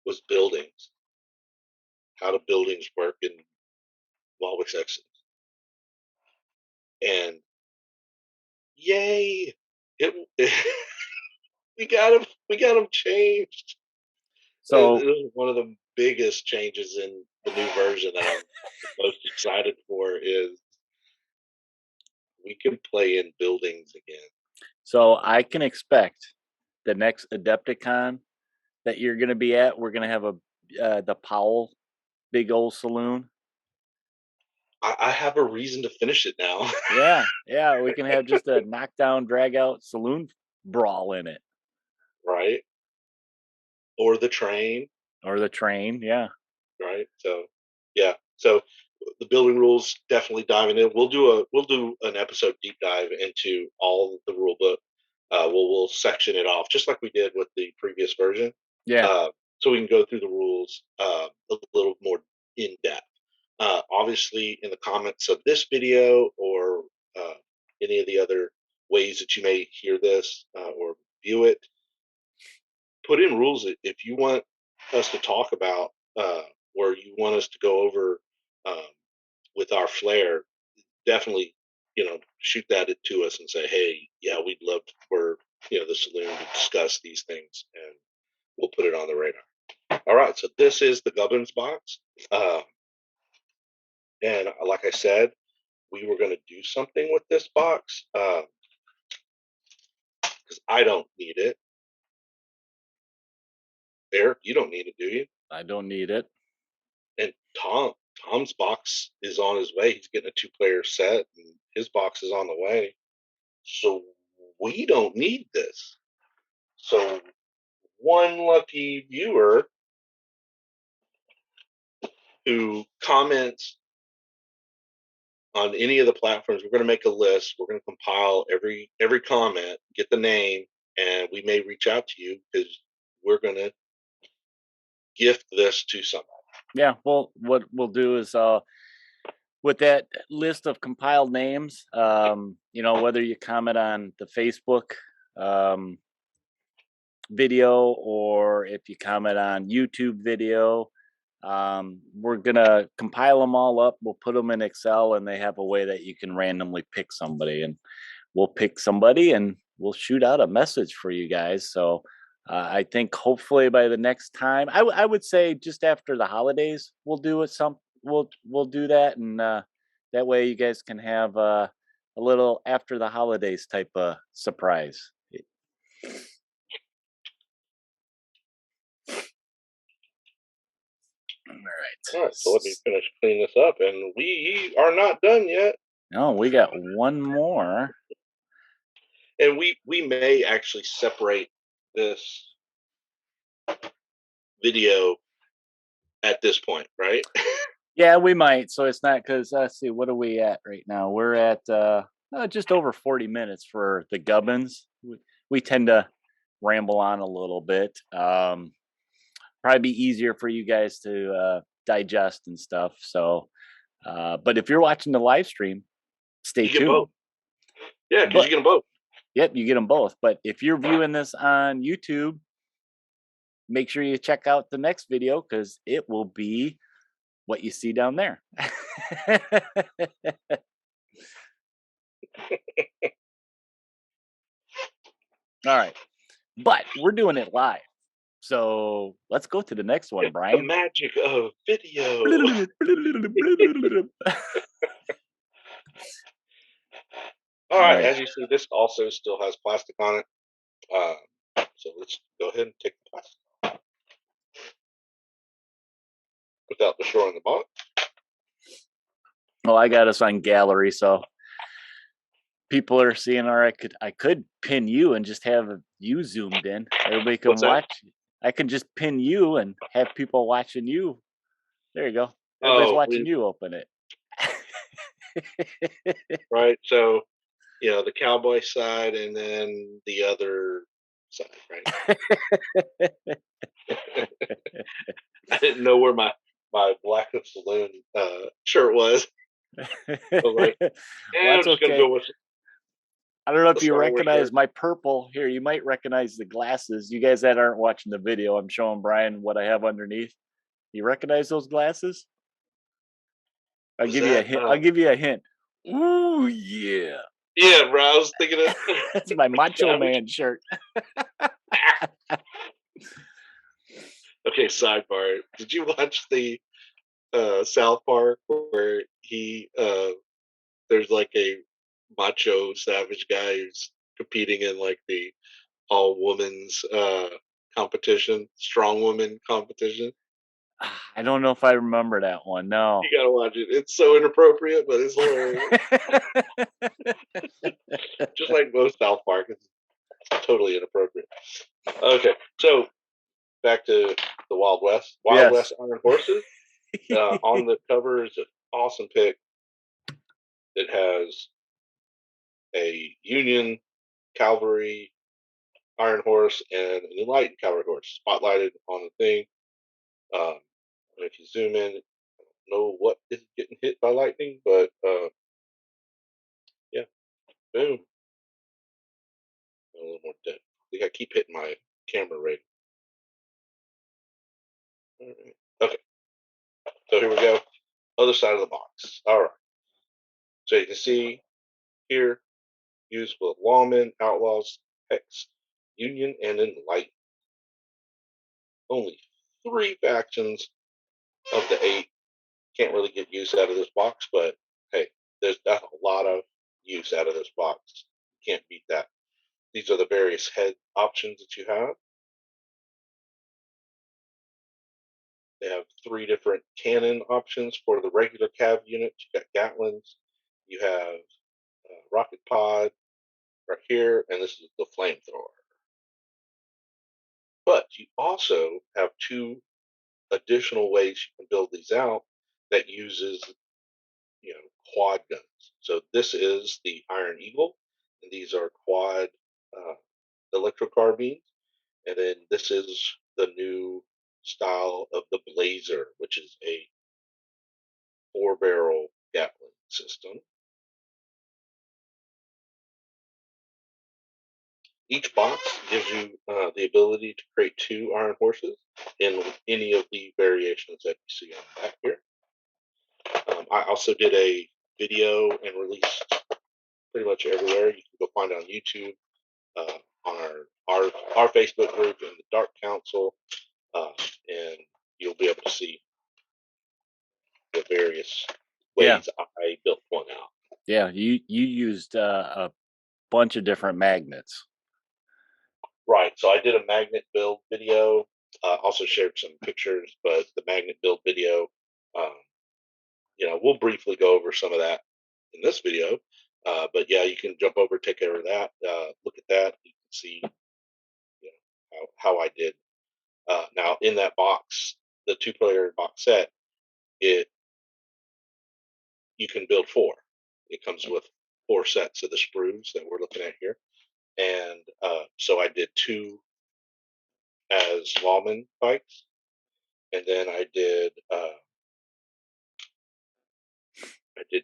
was buildings. How do buildings work in WWX Exodus? And yay, it we got them changed. So It was one of the biggest changes in the new version that I'm most excited for is we can play in buildings again. so I can expect the next Adepticon that you're going to be at. We're going to have the Powell big old saloon. I have a reason to finish it now. Yeah, we can have just a knockdown, drag out saloon brawl in it, Right? Or the train, or the train. Yeah, right? So yeah. So the building rules, definitely diving in. We'll do an episode deep dive into all the rule book. We'll section it off just like we did with the previous version. yeah, So we can go through the rules a little more in depth. Obviously, in the comments of this video or any of the other ways that you may hear this or view it, put in rules if you want us to talk about or you want us to go over um, with our flair. Definitely, shoot that to us and say, hey, yeah, we'd love for the saloon to discuss these things, and we'll put it on the radar. All right, so this is the Gubins box, and like I said, we were going to do something with this box because I don't need it. Eric, you don't need it, do you? I don't need it. And Tom's box is on his way. He's getting a 2-player set, and his box is on the way. So we don't need this. So one lucky viewer who comments on any of the platforms, we're going to make a list. We're going to compile every comment, get the name, and we may reach out to you because we're going to gift this to somebody. Yeah, well, what we'll do is with that list of compiled names, whether you comment on the Facebook video or if you comment on YouTube video, we're gonna compile them all up. We'll put them in Excel, and they have a way that you can randomly pick somebody, and we'll pick somebody and we'll shoot out a message for you guys. So I think hopefully by the next time, I would say just after the holidays, we'll do it. We'll do that, and that way you guys can have a little after the holidays type of surprise. All right, so let me finish cleaning this up, and we are not done yet. No, we got one more. And we may actually separate this video at this point, right? Yeah, we might. So it's not because let's see, what are we at right now? We're at just over 40 minutes for the Gubins. We tend to ramble on a little bit. Probably be easier for you guys to digest and stuff. So, but if you're watching the live stream, stay tuned. Both. Yeah, because you get them both. Yep, you get them both. But if you're viewing this on YouTube, make sure you check out the next video because it will be what you see down there. All right. But we're doing it live. So let's go to the next one, Brian. The magic of video. All right, as you see, this also still has plastic on it. So let's go ahead and take the plastic off without destroying the box. Well, I got us on gallery, so people are seeing. Or I could pin you and just have you zoomed in. Everybody can watch. I can just pin you and have people watching you. There you go. Everybody's watching you open it. Right. So, the cowboy side and then the other side, right? I didn't know where my Blackhoof Saloon shirt was. I was like, Well, I'm that's just gonna okay. go with I don't know the if you Star Wars recognize shirt. my purple here. You might recognize the glasses. You guys that aren't watching the video, I'm showing Brian what I have underneath. You recognize those glasses? I'll Was give you a that? hint. I'll give you a hint. Ooh, yeah. Yeah, bro. I was thinking of That's my Macho Savage. Man shirt. Okay, sidebar. Did you watch the South Park where there's like a macho savage guy who's competing in like the all women's competition, strong woman competition? I don't know if I remember that one. No. You gotta watch it. It's so inappropriate, but it's hilarious. Just like most South Park, it's totally inappropriate. Okay, so back to the Wild West. Wild Yes. West Iron Horses. On the cover is an awesome pic. It has a Union cavalry iron horse and an enlightened cavalry horse spotlighted on the thing. And if you zoom in, I don't know what is getting hit by lightning, but yeah, boom. A little more depth. I think I keep hitting my camera rating. All right. Okay, so here we go. Other side of the box. All right. So you can see here, used with lawmen, outlaws, hex, union, and enlightened. Only 3 factions of the 8. Can't really get use out of this box, but hey, there's a lot of use out of this box. Can't beat that. These are the various head options that you have. They have 3 different cannon options for the regular cav unit. You got Gatlins, you have rocket pod right here, and this is the flamethrower. But you also have 2 additional ways you can build these out that uses quad guns. So this is the Iron Eagle, and these are quad uh, electrocarbines. And then this is the new style of the Blazer, which is a 4-barrel Gatling system. Each box gives you the ability to create 2 iron horses in any of the variations that you see on the back here. I also did a video and released pretty much everywhere. You can go find it on YouTube, on our Facebook group in the Dark Council, and you'll be able to see the various ways I built one out. Yeah, you used a bunch of different magnets. Right. So I did a magnet build video. Also shared some pictures, but the magnet build video, um, we'll briefly go over some of that in this video. But yeah, you can jump over, take care of that. Look at that. You can see how I did. Now in that box, the 2-player box set, you can build 4. It comes with 4 sets of the sprues that we're looking at here, and so I did 2 as lawman bikes, and then I did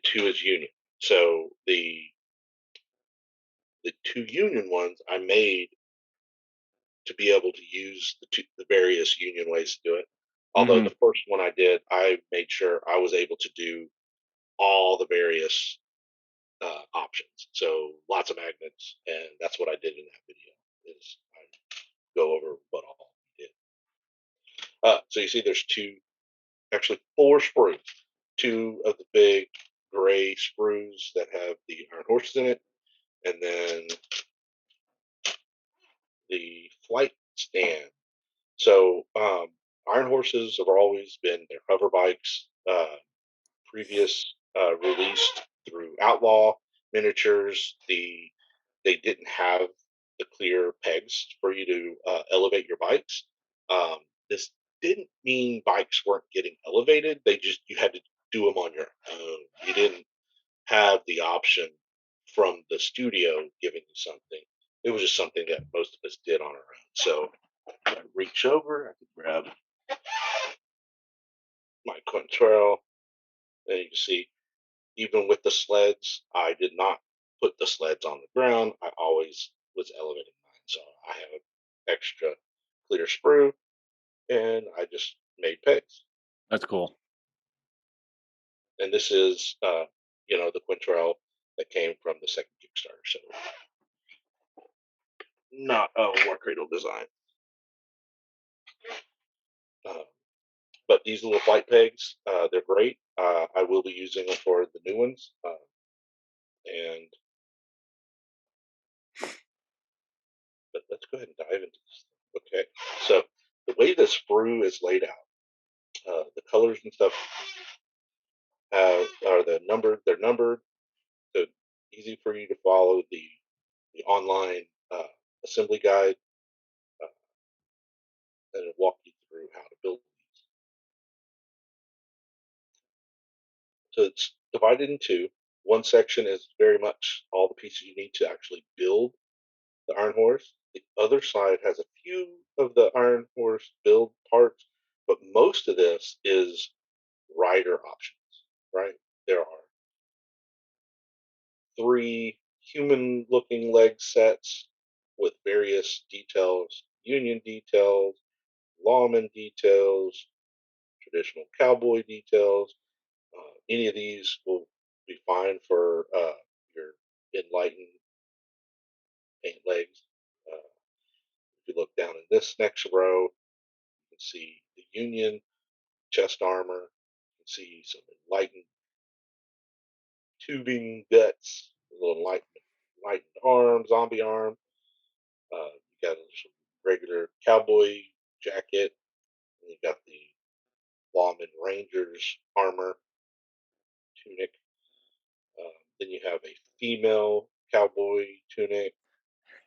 2 as union. So the 2 union ones I made to be able to use the various union ways to do it. Although the first one I did, I made sure I was able to do all the various options. So lots of magnets, and that's what I did in that video. Is I go over what all I did. So you see, there's actually 4 sprues. 2 of the big gray sprues that have the iron horses in it, and then the flight stand. So iron horses have always been their hover bikes. Previous released through Outlaw miniatures, they didn't have the clear pegs for you to elevate your bikes. This didn't mean bikes weren't getting elevated. You had to do them on your own. You didn't have the option from the studio giving you something. it was just something that most of us did on our own. So I reach over, I can grab my Quintrell, and you can see, even with the sleds, I did not put the sleds on the ground. I always was elevating mine. So I have an extra clear sprue, and I just made pegs. That's cool. And this is, the Quintrell that came from the second Kickstarter. So not a War Cradle design. Uh, but these little flight pegs, they're great. I will be using them for the new ones. And but let's go ahead and dive into this. Okay, so the way this sprue is laid out, the colors and stuff are They're numbered. So easy for you to follow the online assembly guide, and it'll walk you through how to build these. So it's divided in two. One section is very much all the pieces you need to actually build the Iron Horse. The other side has a few of the Iron Horse build parts, but most of this is rider options, right? There are 3 human looking leg sets with various details, Union details, lawman details, traditional cowboy details. Any of these will be fine for your enlightened paint legs. Uh, if you look down in this next row, you can see the Union chest armor. You can see some enlightened tubing guts, a little enlightened arm, zombie arm. You got some regular cowboy jacket. And you got the Lawman Rangers armor tunic. Then you have a female cowboy tunic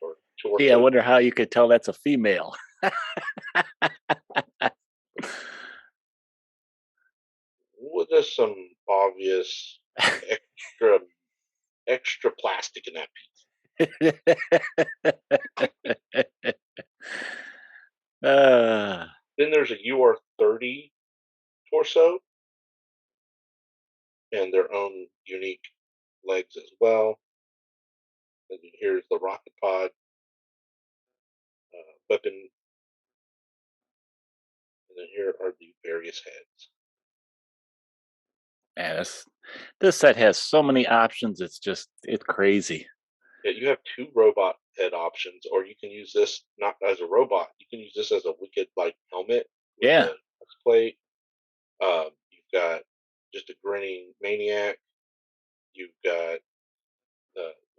or Gee, I torso. wonder how you could tell that's a female. Well, there's some obvious extra extra plastic in that piece. Then there's a UR30 torso and their own unique legs as well. And then here's the rocket pod weapon, and then here are the various heads. Man, this set has so many options. It's crazy. Yeah, you have 2 robot head options, or you can use this not as a robot. You can use this as a wicked like helmet with Yeah. a plate. You've got just a grinning maniac. You've got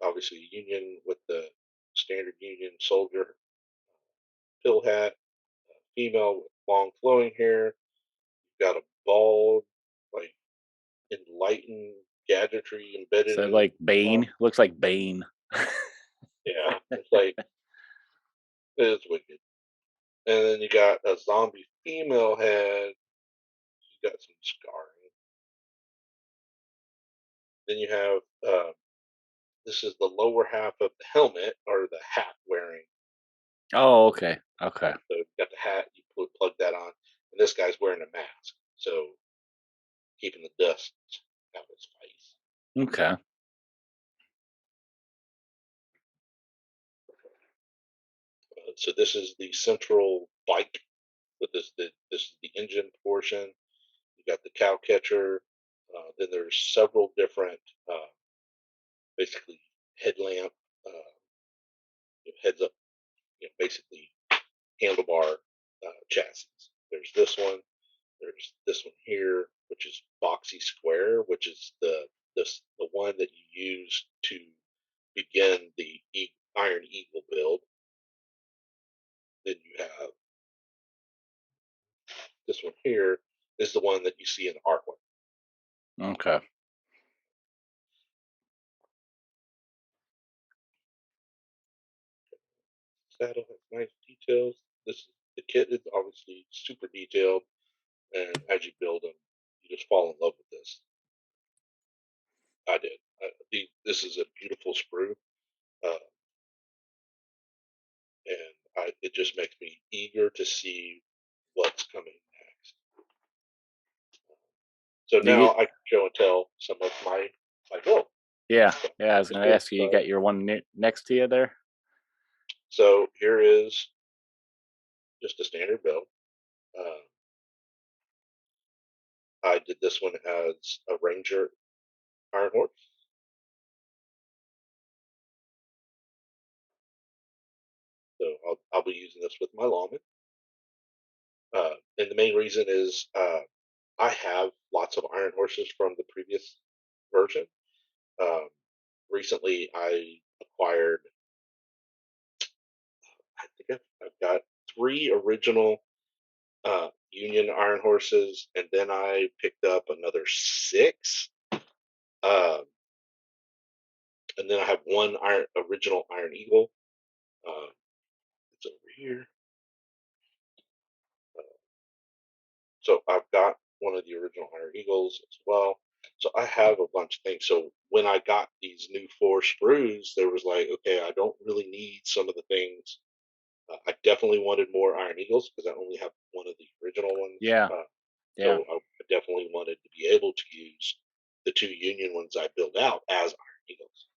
obviously Union with the standard Union soldier pill hat. Female with long flowing hair. You've got a bald, like enlightened gadgetry embedded So in like the Bane. Looks like Bane. yeah, it's like it's wicked. And then you got a zombie female head. She's got some scarring. Then you have this is the lower half of the helmet or the hat wearing. Oh, okay. Okay. So you got the hat, you plug that on, and this guy's wearing a mask, so keeping the dust out of his face. Okay. So this is the central bike. But this is the engine portion. You got the cow catcher. Then there's several different, basically headlamp, heads up, basically handlebar chassis. There's this one. There's this one here, which is boxy square, which is the one that you use to begin the Iron Eagle build. Then you have this one here is the one that you see in the artwork. Okay. Saddle has nice details. The kit is obviously super detailed, and as you build them, you just fall in love with this. I did. This is a beautiful sprue. Uh, it just makes me eager to see what's coming next. So You now get, I can show and tell some of my build. yeah, I was going to ask you. You got your one next to you there? So here is just a standard build. I did this one as a Ranger Iron Horse. So I'll be using this with my lawman. And the main reason is I have lots of Iron Horses from the previous version. Um, recently, I acquired, I think I've got 3 original Union Iron Horses, and then I picked up another 6. And then I have 1 original Iron Eagle. It's over here. So I've got one of the original Iron Eagles as well. So I have a bunch of things. So when I got these new 4 sprues, there was like, okay, I don't really need some of the things. I definitely wanted more Iron Eagles because I only have one of the original ones. Yeah. So I definitely wanted to be able to use the 2 Union ones I built out as Iron Eagles.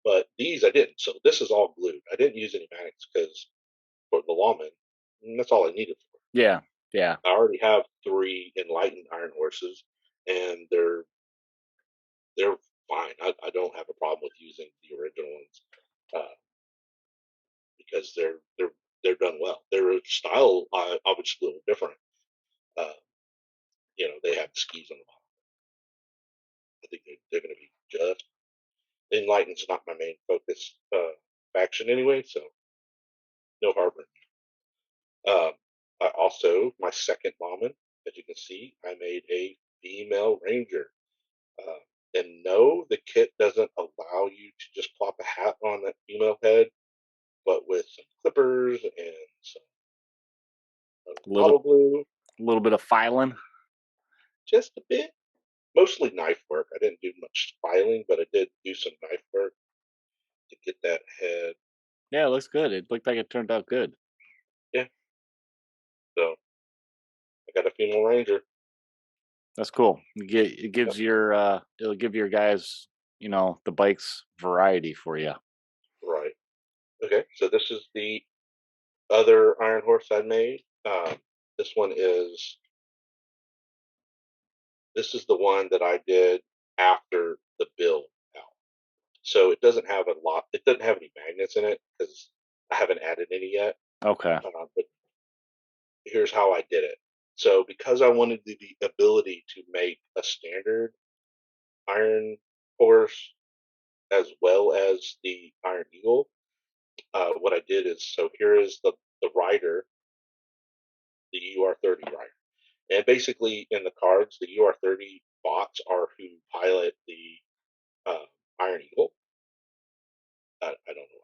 But these I didn't. So this is all glued. I didn't use any magnets because for the lawman, that's all I needed for. Yeah. I already have 3 enlightened Iron Horses, and they're fine. I don't have a problem with using the original ones because they're done well. Their style obviously a little different. Uh, they have the skis on the bottom. I think they're going to be just. Enlightened's not my main focus faction anyway, so no harbor. I also, my second lawman, as you can see, I made a female ranger. And no, the kit doesn't allow you to just plop a hat on that female head, but with some clippers and some bottle glue, a little bit of filing. just a bit. Mostly knife work. I didn't do much filing, but I did do some knife work to get that head. Yeah, it looks good. It looked like it turned out good. Yeah. So I got a female ranger. That's cool. It gives it'll give your guys, the bikes variety for you. Right. Okay. So this is the other Iron Horse I made. This one is this is the one that I did after the build out. So it doesn't have a lot. It doesn't have any magnets in it because I haven't added any yet. Okay. But here's how I did it. So because I wanted the ability to make a standard Iron Horse as well as the Iron Eagle, what I did is so here is the rider, the UR30 rider. And basically, in the cards, the UR30 bots are who pilot the Iron Eagle. I don't know.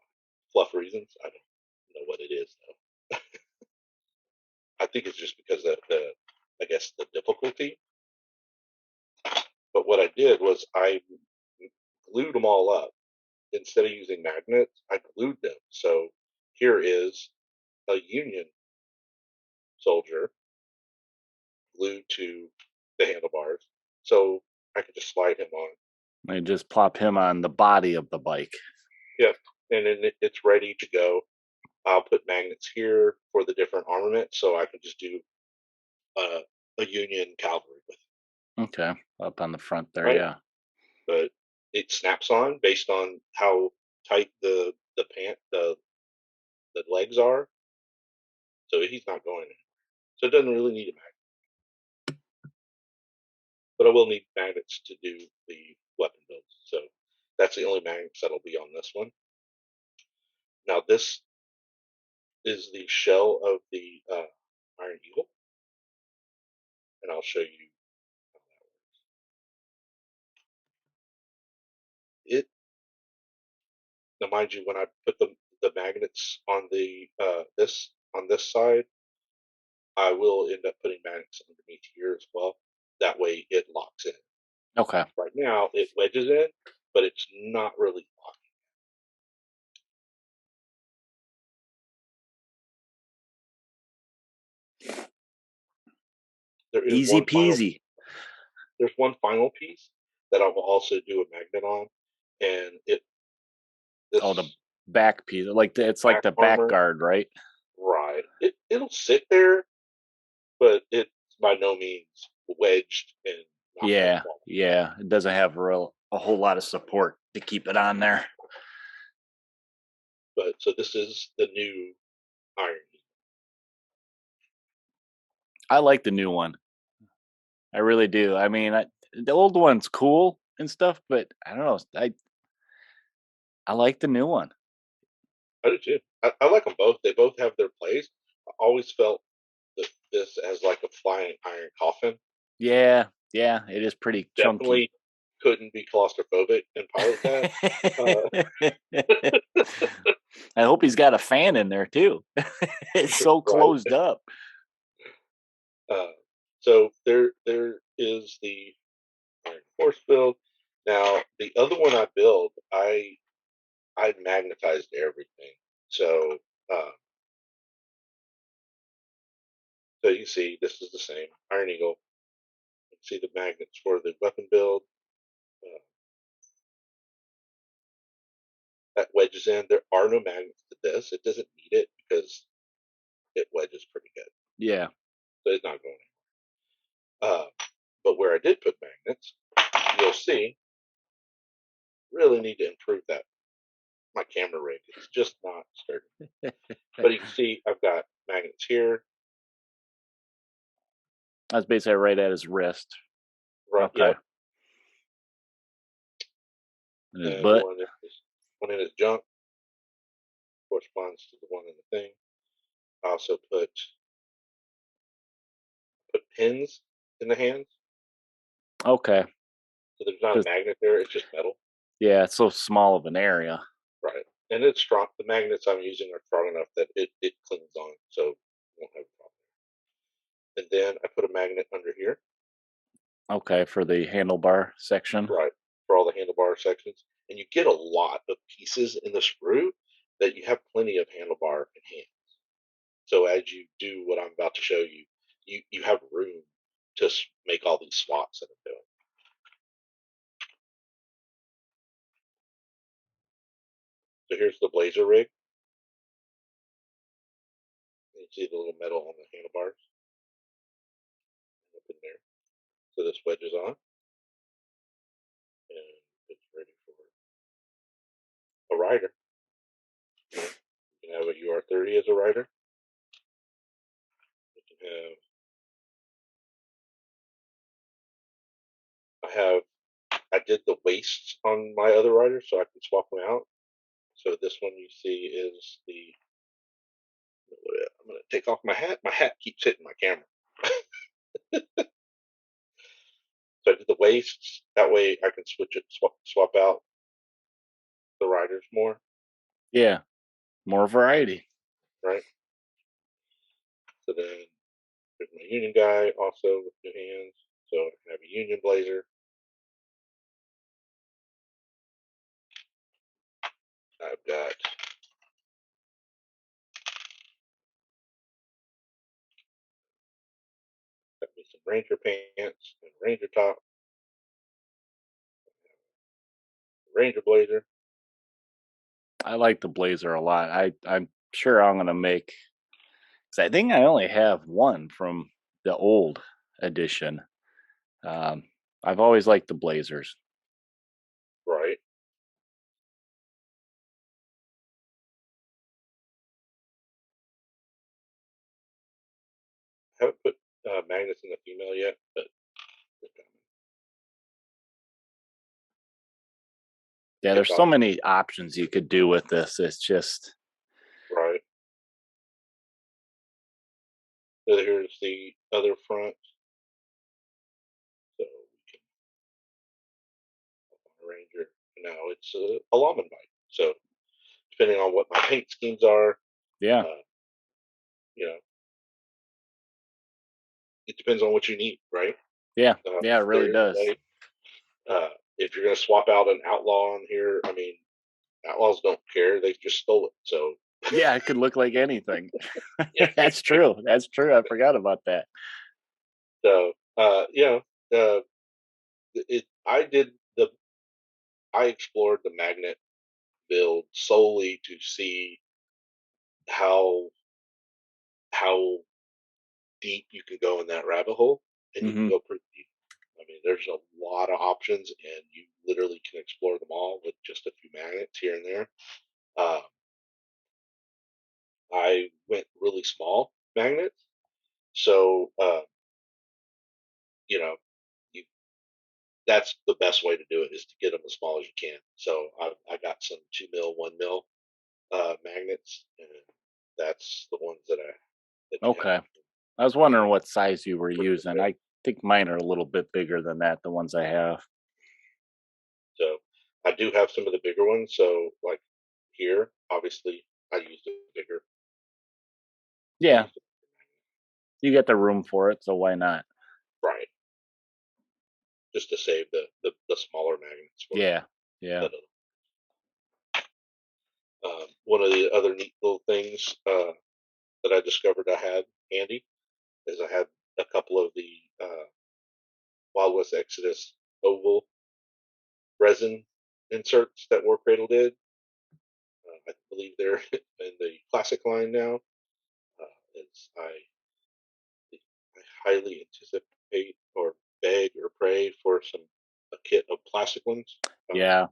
Fluff reasons. I don't know what it is, though. I think it's just because of I guess, the difficulty. But what I did was I glued them all up. Instead of using magnets, I glued them. So here is a Union soldier glued to the handlebars. So I could just slide him on. And just plop him on the body of the bike. Yeah, and then it's ready to go. I'll put magnets here for the different armament, so I can just do a Union cavalry with it. Okay, up on the front there, Right? yeah. But it snaps on based on how tight the legs are. So he's not going anywhere. So it doesn't really need a magnet. But I will need magnets to do the weapon builds. So that's the only magnets that'll be on this one. Now this is the shell of the Iron Eagle. And I'll show you how that works. Now mind you, when I put the magnets on the this side, I will end up putting magnets underneath here as well. That way it locks in. Okay. Right now it wedges in, but it's not really locking. there is Easy peasy. there's one final piece that I will also do a magnet on, and this Oh, the back piece, it's like back the back armor, guard, right? right? It'll sit there, but it's by no means wedged and not going to Yeah, fall. yeah. It doesn't have a whole lot of support to keep it on there. But so this is the new Iron. I like the new one. I really do. I mean, the old one's cool and stuff, but I don't know. I like the new one. I do too. I like them both. They both have their place. I always felt that this as like a flying iron coffin. Yeah, yeah. It is pretty chunky. Definitely couldn't be claustrophobic and pilot that. I hope he's got a fan in there too. It's so Right. closed up. So there is the Iron Horse build. Now the other one I build, I magnetized everything. So so you see this is the same Iron Eagle. You can see the magnets for the weapon build. Uh, that wedges in. There are no magnets to this. It doesn't need it because it wedges pretty good. Yeah. So it's not going anywhere. But where I did put magnets, you'll see, really need to improve that. My camera rig is just not sturdy. But you can see I've got magnets here. That's basically right at his wrist. Right. Okay. Yep. And his And butt. one in his junk corresponds to the one in the thing. I also put pins in the hands. Okay. So there's not a magnet there, it's just metal. Yeah, it's so small of an area. Right. And it's strong. The magnets I'm using are strong enough that it clings on, so you won't have a problem. And then I put a magnet under here. Okay, for the handlebar section. Right. For all the handlebar sections. And you get a lot of pieces in the sprue that you have plenty of handlebar in hands. So as you do what I'm about to show you, you have room to make all these slots that I'm doing. So here's the blazer rig. You see the little metal on the handlebars up in there. So this wedges on, and it's ready for a rider. You can have a UR30 as a rider. You can have. I did the waists on my other riders so I can swap them out. So this one you see is the. I'm going to take off my hat. My hat keeps hitting my camera. So I did the waists. That way I can swap out the riders more. Yeah, more variety. Right. So then there's my Union guy also with two hands. So I can have a Union blazer. I've got me some Ranger pants and Ranger top, Ranger blazer. I like the blazer a lot. I'm sure I'm gonna make. 'Cause I think I only have one from the old edition. I've always liked the blazers. Right. I haven't put magnets in the female yet, but Yeah, there's so many options you could do with this. It's just right. So here's the other front. So we can Ranger. Now it's a lawman bike. So depending on what my paint schemes are, yeah, you know, it depends on what you need, right? yeah, yeah. It really does. If you're going to swap out an outlaw on here, I mean, outlaws don't care; they just stole it. So Yeah, it could look like anything. yeah, That's true. That's true. I forgot about that. So, it. I explored the magnet build solely to see how how deep you can go in that rabbit hole, and you can Hmm. go pretty deep. I mean, there's a lot of options, and you literally can explore them all with just a few magnets here and there. Uh, I went really small magnets, so you know, you, that's the best way to do it is to get them as small as you can. So I got some 2 mil, 1 mil magnets, and that's the ones that you have. Okay. I was You know, wondering what size you were pretty using. good. I think mine are a little bit bigger than that, the ones I have. So I do have some of the bigger ones. So like here, obviously, I used a bigger. I Yeah, used a you get the room for it, so why not? right just to save the smaller magnets for Yeah, yeah. that. One of the other neat little things that I discovered I had handy is I had a couple of the Wild West Exodus oval resin inserts that War Cradle did. I believe they're in the classic line now. As I highly anticipate or beg or pray for a kit of plastic ones. Yeah,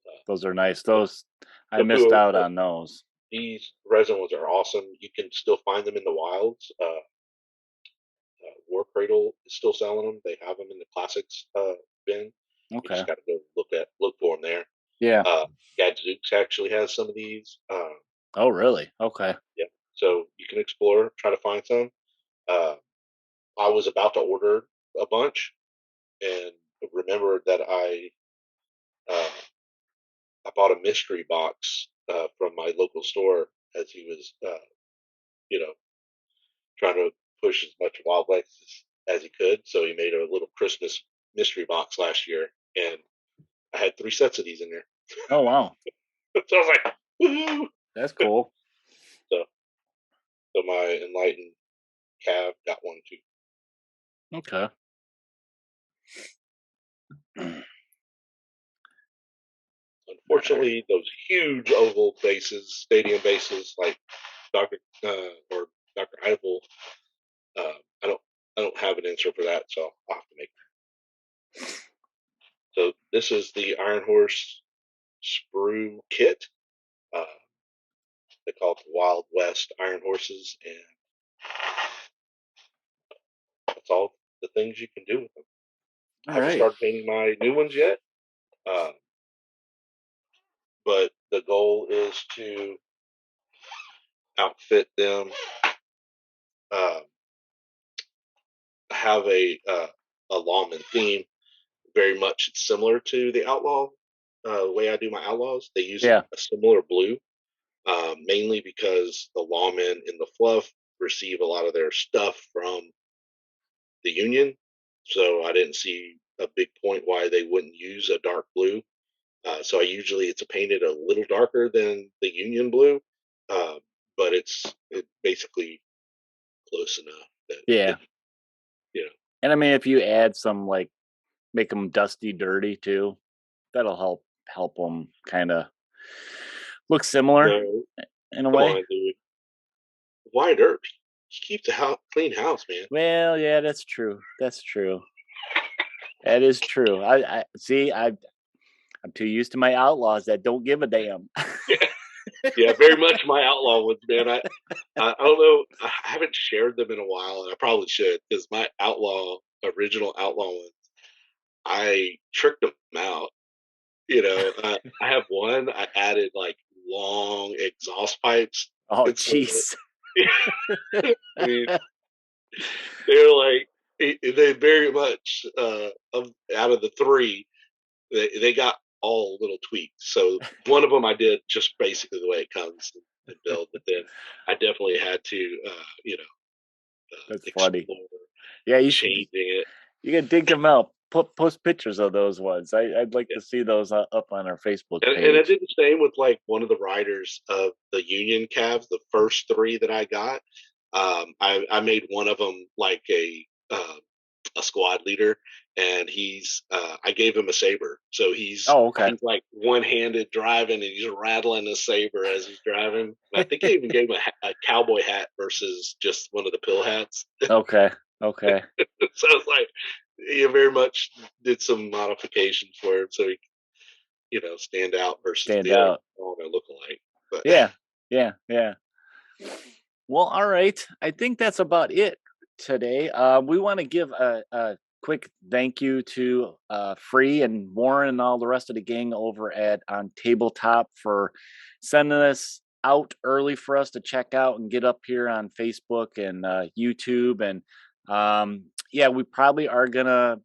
Uh, those are nice. the, Those I the missed Poo, out on those. these resin ones are awesome. You can still find them in the wilds. War Cradle is still selling them. They have them in the classics bin. You Okay. just got to go look for them there. Yeah. Uh, Gadzooks actually has some of these. Oh, really? Okay. Yeah, so you can explore, try to find some. Uh, I was about to order a bunch and remembered that uh, I bought a mystery box from my local store as he was, you know, trying to push as much Wild West as he could. So he made a little Christmas mystery box last year, and I had 3 sets of these in there. Oh, wow. So I was like, woohoo! That's cool. So, so my enlightened Cav got one too. Okay. Unfortunately, those huge oval bases, stadium bases like Doctor or Doctor Eiffel, uh, I don't I don't have an insert for that, so I'll have to make. So this is the Iron Horse sprue kit. Uh, they call it the Wild West Iron Horses, and that's all the things you can do with them. I All haven't right. started painting my new ones yet, uh, but the goal is to outfit them, uh, have a lawman theme, very much similar to the outlaw. The way I do my outlaws, they use Yeah. a similar blue, mainly because the lawmen in the fluff receive a lot of their stuff from the Union. So I didn't see a big point why they wouldn't use a dark blue. So I usually it's painted a little darker than the Union blue, uh, but it basically close enough that Yeah. you know. And I mean, if you add some like make them dusty, dirty too, that'll help them kind of look similar No, in a come way. on, dude. Wyatt Earp, he keeps a clean house, man. Well, yeah, that's true. That's true. That is true. I see. I'm too used to my outlaws that don't give a damn. Yeah, very much my outlaw ones, man. I don't know. I haven't shared them in a while, and I probably should because my original outlaw ones, I tricked them out. I have one. I added like long exhaust pipes Oh, instead jeez. of. I mean, they're like they very much out of the three, they got all little tweaks. So one of them I did just basically the way it comes and build, but then I definitely had to, That's funny. explore Yeah, changing it. you can dig them out. Post pictures of those ones. I'd like Yeah. to see those up on our Facebook And I page. did the same with like one of the riders of the Union calves, the first three that I got. I made one of them like a squad leader, and I gave him a saber, so he's like one-handed driving, and he's rattling a saber as he's driving. And I think I even gave him a cowboy hat versus just one of the pill hats. Okay. So it's like he very much did some modifications for him, so he, stand out versus all their look-alike. But yeah. Well, all right. I think that's about it today. We want to give a quick thank you to Free and Warren and all the rest of the gang over at On Tabletop for sending us out early for us to check out and get up here on Facebook and YouTube. And we probably are gonna.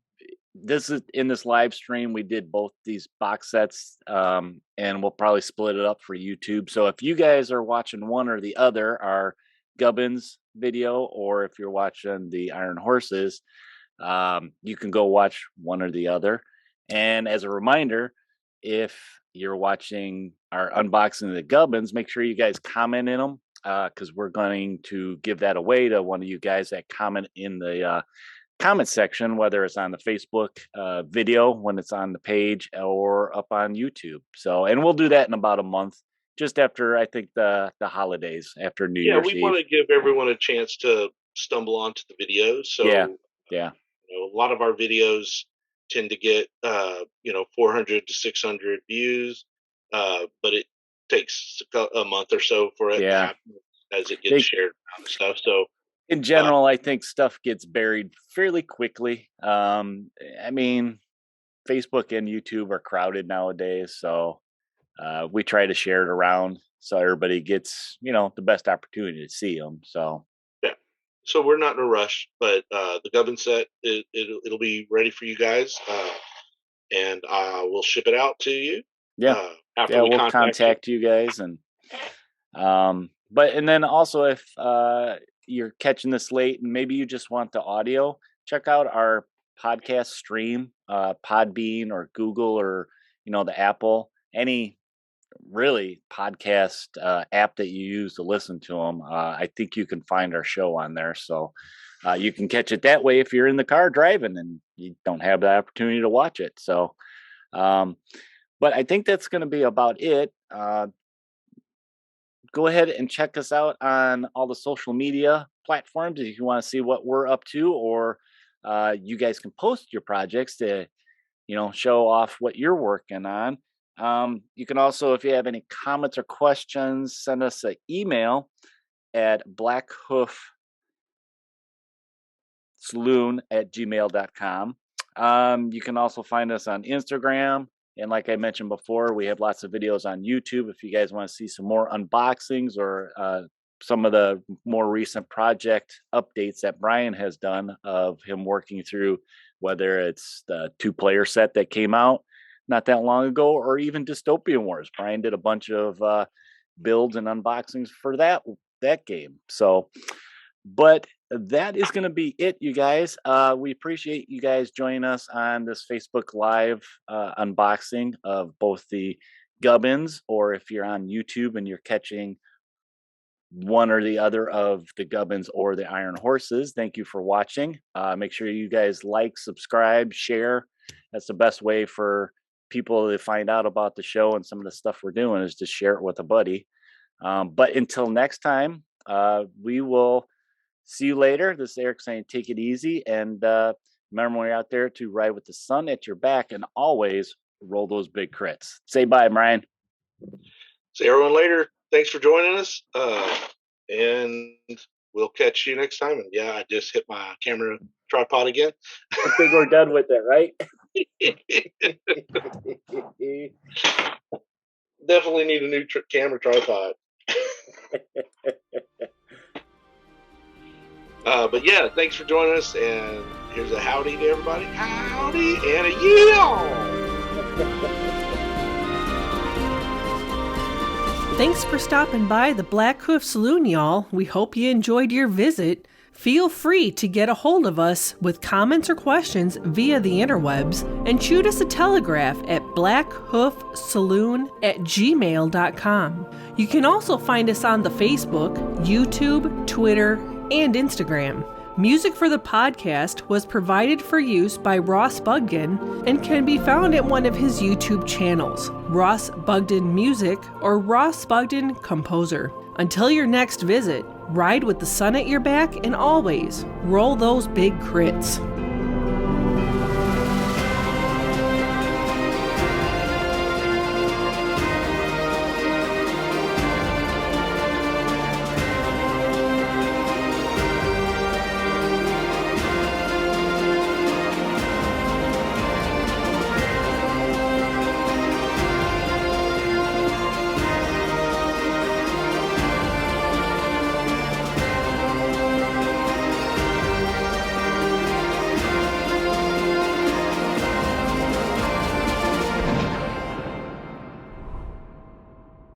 This is in this live stream. We did both these box sets, and we'll probably split it up for YouTube. So if you guys are watching one or the other, our Gubins video, or if you're watching the Iron Horses, you can go watch one or the other. And as a reminder, if you're watching our unboxing of the Gubins, make sure you guys comment in them, because we're going to give that away to one of you guys that comment in the comment section, whether it's on the Facebook video when it's on the page or up on YouTube. So, and we'll do that in about a month, just after, I think, the holidays, after New Year's Eve. Yeah, we want to give everyone a chance to stumble onto the videos. So, yeah. A lot of our videos tend to get 400 to 600 views, but it takes a month or so for it to happen as it gets shared around and stuff. So in general, I think stuff gets buried fairly quickly. I mean, Facebook and YouTube are crowded nowadays, so we try to share it around so everybody gets, the best opportunity to see them. So so we're not in a rush, but the Gubbin set it'll be ready for you guys, and we'll ship it out to you. After we'll contact you guys, and and then also if you're catching this late and maybe you just want the audio, check out our podcast stream, Podbean or Google or the Apple, any really podcast app that you use to listen to them. I think you can find our show on there, so you can catch it that way if you're in the car driving and you don't have the opportunity to watch it. So but I think that's going to be about it. Go ahead and check us out on all the social media platforms if you want to see what we're up to, or you guys can post your projects to, show off what you're working on. You can also, if you have any comments or questions, send us an email at blackhoofsaloon@gmail.com. You can also find us on Instagram. And like I mentioned before, we have lots of videos on YouTube if you guys want to see some more unboxings or some of the more recent project updates that Brian has done of him working through, whether it's the 2-player set that came out not that long ago, or even Dystopian Wars. Brian did a bunch of builds and unboxings for that game. So, but that is going to be it, you guys. We appreciate you guys joining us on this Facebook Live unboxing of both the Gubbins, or if you're on YouTube and you're catching one or the other of the Gubbins or the Iron Horses. Thank you for watching. Make sure you guys like, subscribe, share. That's the best way for people to find out about the show and some of the stuff we're doing, is to share it with a buddy. But until next time, we will see you later. This is Eric saying take it easy, and remember when you're out there to ride with the sun at your back, and always roll those big crits. Say bye, Brian. See everyone later. Thanks for joining us, and we'll catch you next time. And yeah, I just hit my camera tripod again. I think we're done with it, right? Definitely need a new camera tripod. But yeah, thanks for joining us, and here's a howdy to everybody. Howdy and a yeehaw! Thanks for stopping by the Blackhoof Saloon, y'all. We hope you enjoyed your visit. Feel free to get a hold of us with comments or questions via the interwebs, and shoot us a telegraph at blackhoofsaloon@gmail.com. You can also find us on the Facebook, YouTube, Twitter, and Instagram. Music for the podcast was provided for use by Ross Bugden and can be found at one of his YouTube channels, Ross Bugden Music or Ross Bugden Composer. Until your next visit, ride with the sun at your back and always roll those big crits.